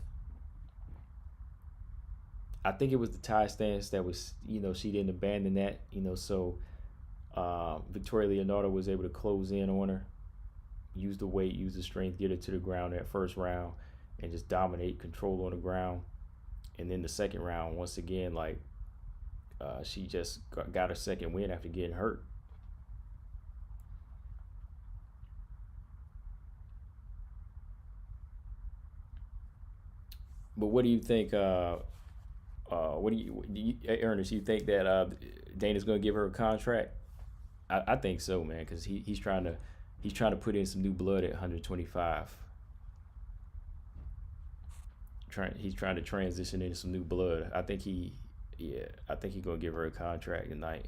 I think it was the tie stance that was, she didn't abandon that, so Victoria Leonardo was able to close in on her, use the weight, use the strength, get her to the ground that first round, and just dominate, control on the ground. And then the second round, once again, like she just got her second win after getting hurt. But what do you think? What do you Ernest? You think that Dana's going to give her a contract? I think so, man, because he's trying to put in some new blood at 125. He's trying to transition into some new blood. I think he's gonna give her a contract tonight.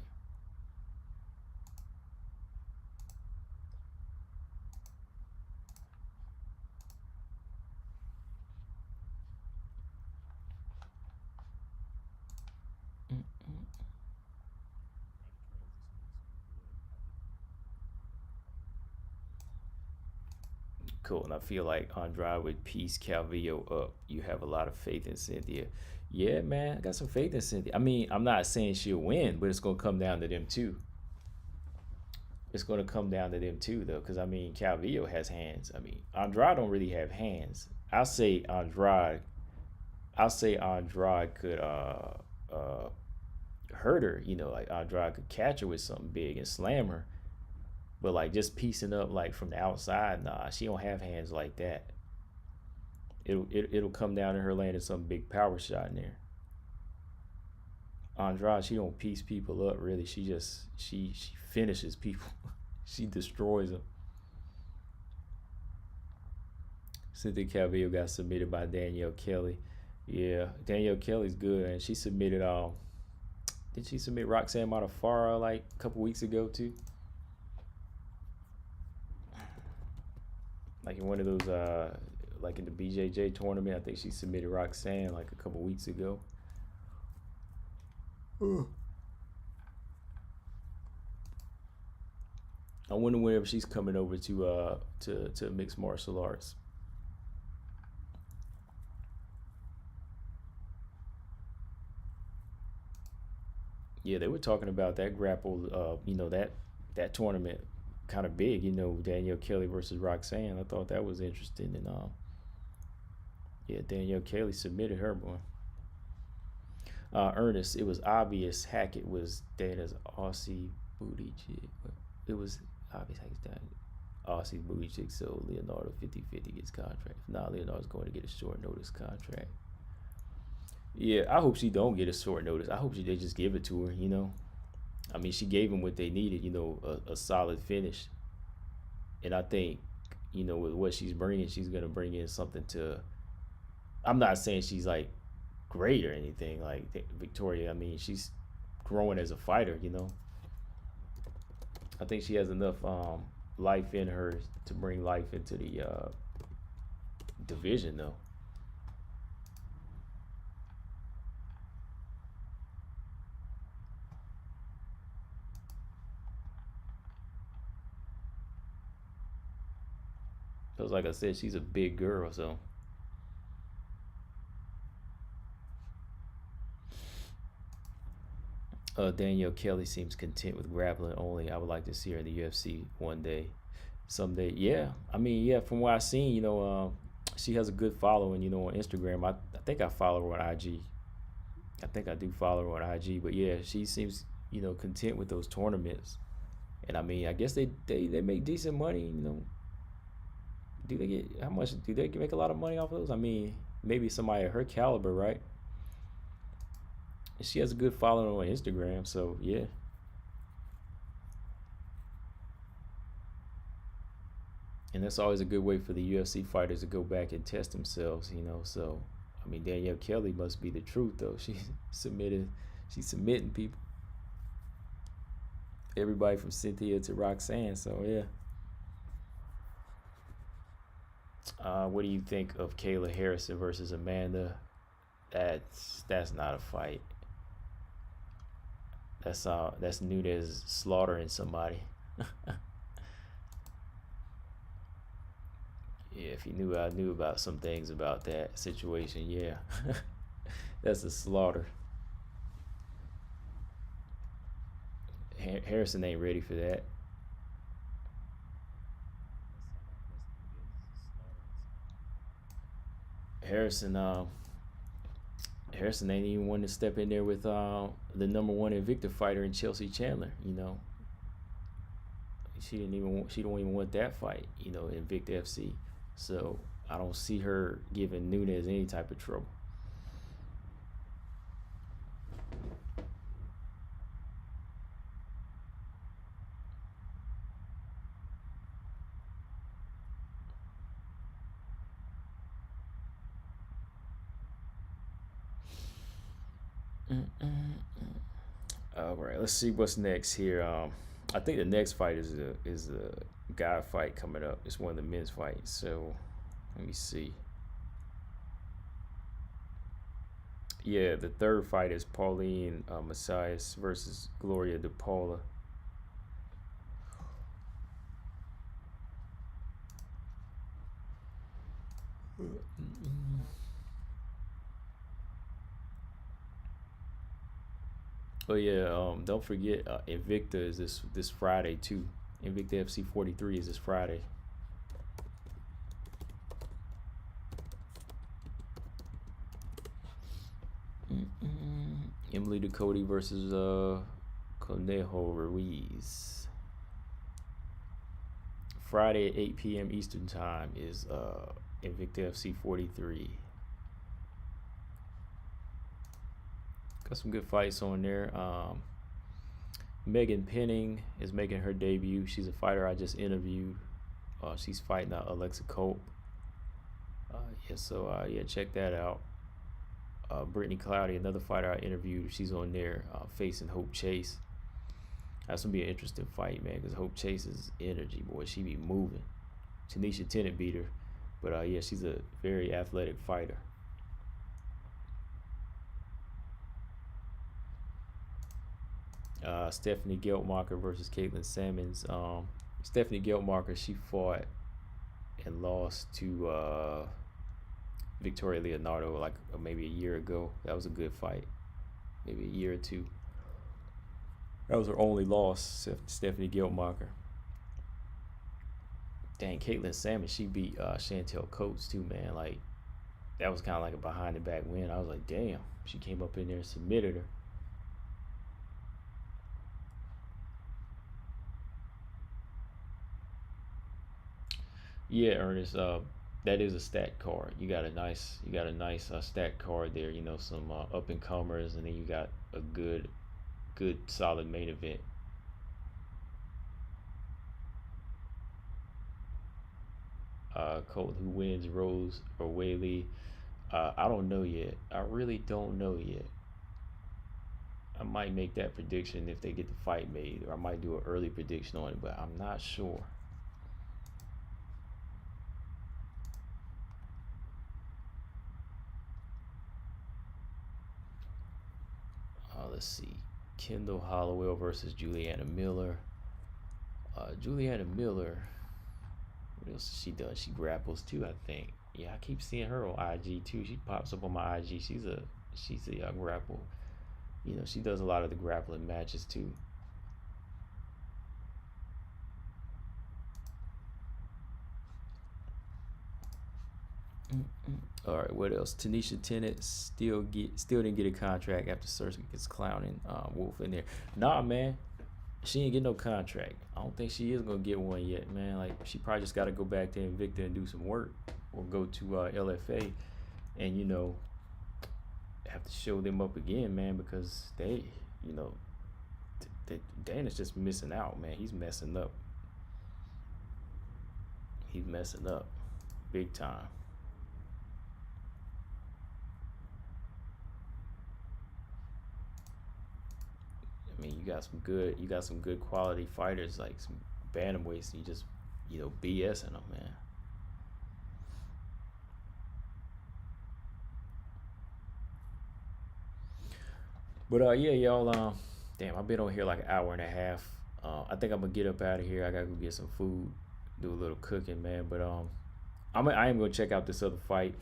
Cool. And I feel like Andrade would piece Calvillo up. You have a lot of faith in Cynthia. Yeah, man, I got some faith in Cynthia. I mean, I'm not saying she'll win, but it's gonna come down to them too. It's gonna come down to them too, though, because I mean, Calvillo has hands. I mean, Andrade don't really have hands. I'll say Andrade could hurt her. Like Andrade could catch her with something big and slam her. But like just piecing up like from the outside, nah, she don't have hands like that. It'll come down to her landing some big power shot in there. Andrade, she don't piece people up really. She finishes people. She destroys them. Cynthia Calvillo got submitted by Danielle Kelly. Yeah, Danielle Kelly's good, and she submitted did she submit Roxanne Modafferi like a couple weeks ago too? Like in one of those like in the BJJ tournament, I think she submitted Roxanne like a couple weeks ago. I wonder whenever she's coming over to mixed martial arts. Yeah, they were talking about that grapple, that tournament kind of big, Danielle Kelly versus Roxanne. I thought that was interesting. And yeah, Danielle Kelly submitted her, boy. Ernest, it was obvious Hackett was Dana's Aussie booty chick. It was obvious Hackett's Aussie's booty chick, so Leonardo 50-50 gets contract. If not, Leonardo's going to get a short notice contract. Yeah, I hope she don't get a short notice. I hope they just give it to her, I mean, she gave them what they needed, a solid finish. And I think, with what she's bringing, she's going to bring in something to. I'm not saying she's like great or anything like Victoria. I mean, she's growing as a fighter, I think she has enough life in her to bring life into the division, though. Because like I said, she's a big girl, so. Danielle Kelly seems content with grappling only. I would like to see her in the UFC one day, someday. Yeah, I mean, yeah, from what I've seen, she has a good following, on Instagram. I think I follow her on IG. I think I do follow her on IG, but yeah, she seems, content with those tournaments. And I mean, I guess they make decent money, Do they get how much? Do they make a lot of money off of those? I mean, maybe somebody at her caliber, right? She has a good following on Instagram, so yeah. And that's always a good way for the UFC fighters to go back and test themselves, So, I mean, Danielle Kelly must be the truth, though. She's submitting people. Everybody from Cynthia to Roxanne, so yeah. What do you think of Kayla Harrison versus Amanda? That's not a fight. That's Nunes slaughtering somebody. Yeah, if you knew, I knew about some things about that situation. Yeah, that's a slaughter. Harrison ain't ready for that. Harrison, Harrison ain't even want to step in there with the #1 Invicta fighter in Chelsea Chandler. You know, she don't even want that fight. You know, Invicta FC. So I don't see her giving Nunes any type of trouble. All right, let's see what's next here. I think the next fight is a guy fight coming up. It's one of the men's fights. So let me see. Yeah, the third fight is Pauline Messias versus Gloria De Paula. Oh yeah, don't forget Invicta is this Friday too. Invicta FC 43 is this Friday. Emily Ducote versus Conejo Ruiz. Friday at 8 p.m. Eastern time is Invicta FC 43. Got some good fights on there. Megan Penning is making her debut. She's a fighter I just interviewed. She's fighting Alexa Cope. Yeah, check that out. Brittany Cloudy, another fighter I interviewed. She's on there facing Hope Chase. That's gonna be an interesting fight, man, because Hope Chase's energy, boy, she be moving. Tanisha Tennant beat her, but yeah, she's a very athletic fighter. Stephanie Geltmacher versus Caitlin Sammons. Stephanie Geltmacher, she fought and lost to Victoria Leonardo like maybe a year ago. That was a good fight, maybe a year or two. That was her only loss, Stephanie Geltmacher. Dang, Caitlin Sammons, she beat Chantel Coates too, man. Like, that was kind of like a behind the back win. I was like, damn, she came up in there and submitted her. Yeah, Ernest. That is a stat card. You got a nice stat card there. You know, some up and comers, and then you got a good solid main event. Colton, who wins, Rose or Whaley? I don't know yet. I really don't know yet. I might make that prediction if they get the fight made, or I might do an early prediction on it, but I'm not sure. Let's see. Kendall Hollowell versus Juliana Miller. Juliana Miller, what else has she done? She grapples too, I think. Yeah, I keep seeing her on IG too. She pops up on my IG. She's a grapple. You know, she does a lot of the grappling matches too. All right, what else? Tanisha Tennant still didn't get a contract after Cersei gets clowning Wolf in there. Nah, man, she ain't get no contract. I don't think she is gonna get one yet, man. Like, she probably just got to go back to Invicta and do some work, or go to LFA, and you know, have to show them up again, man, because they, you know, Dan is just missing out, man. He's messing up. He's messing up, big time. I mean, you got some good quality fighters, like some bantamweights, and you just, you know, BSing them, man. But yeah, y'all, Damn, I've been on here like an hour and a half. I think I'm gonna get up out of here. I gotta go get some food, do a little cooking, man. But I am gonna check out this other fight.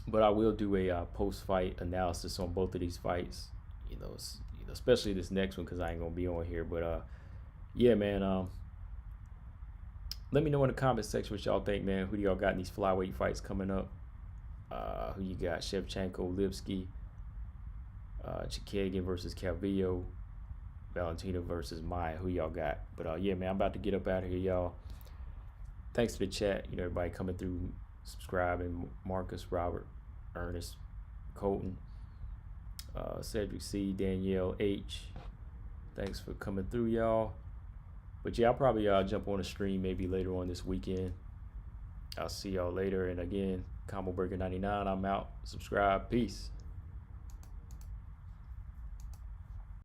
But I will do a post-fight analysis on both of these fights. Especially this next one because I ain't gonna be on here. But yeah, man. Let me know in the comment section what y'all think, man. Who do y'all got in these flyweight fights coming up? Who you got? Shevchenko, Lipsky, Chookagian versus Calvillo, Valentina versus Maia. Who y'all got? But yeah, man, I'm about to get up out of here, y'all. Thanks to the chat. Everybody coming through, subscribing. Marcus, Robert, Ernest, Colton, Cedric C, Danielle H. Thanks for coming through, y'all. But yeah, I'll probably jump on a stream maybe later on this weekend. I'll see y'all later. And again, Combo Breaker 99. I'm out. Subscribe. Peace.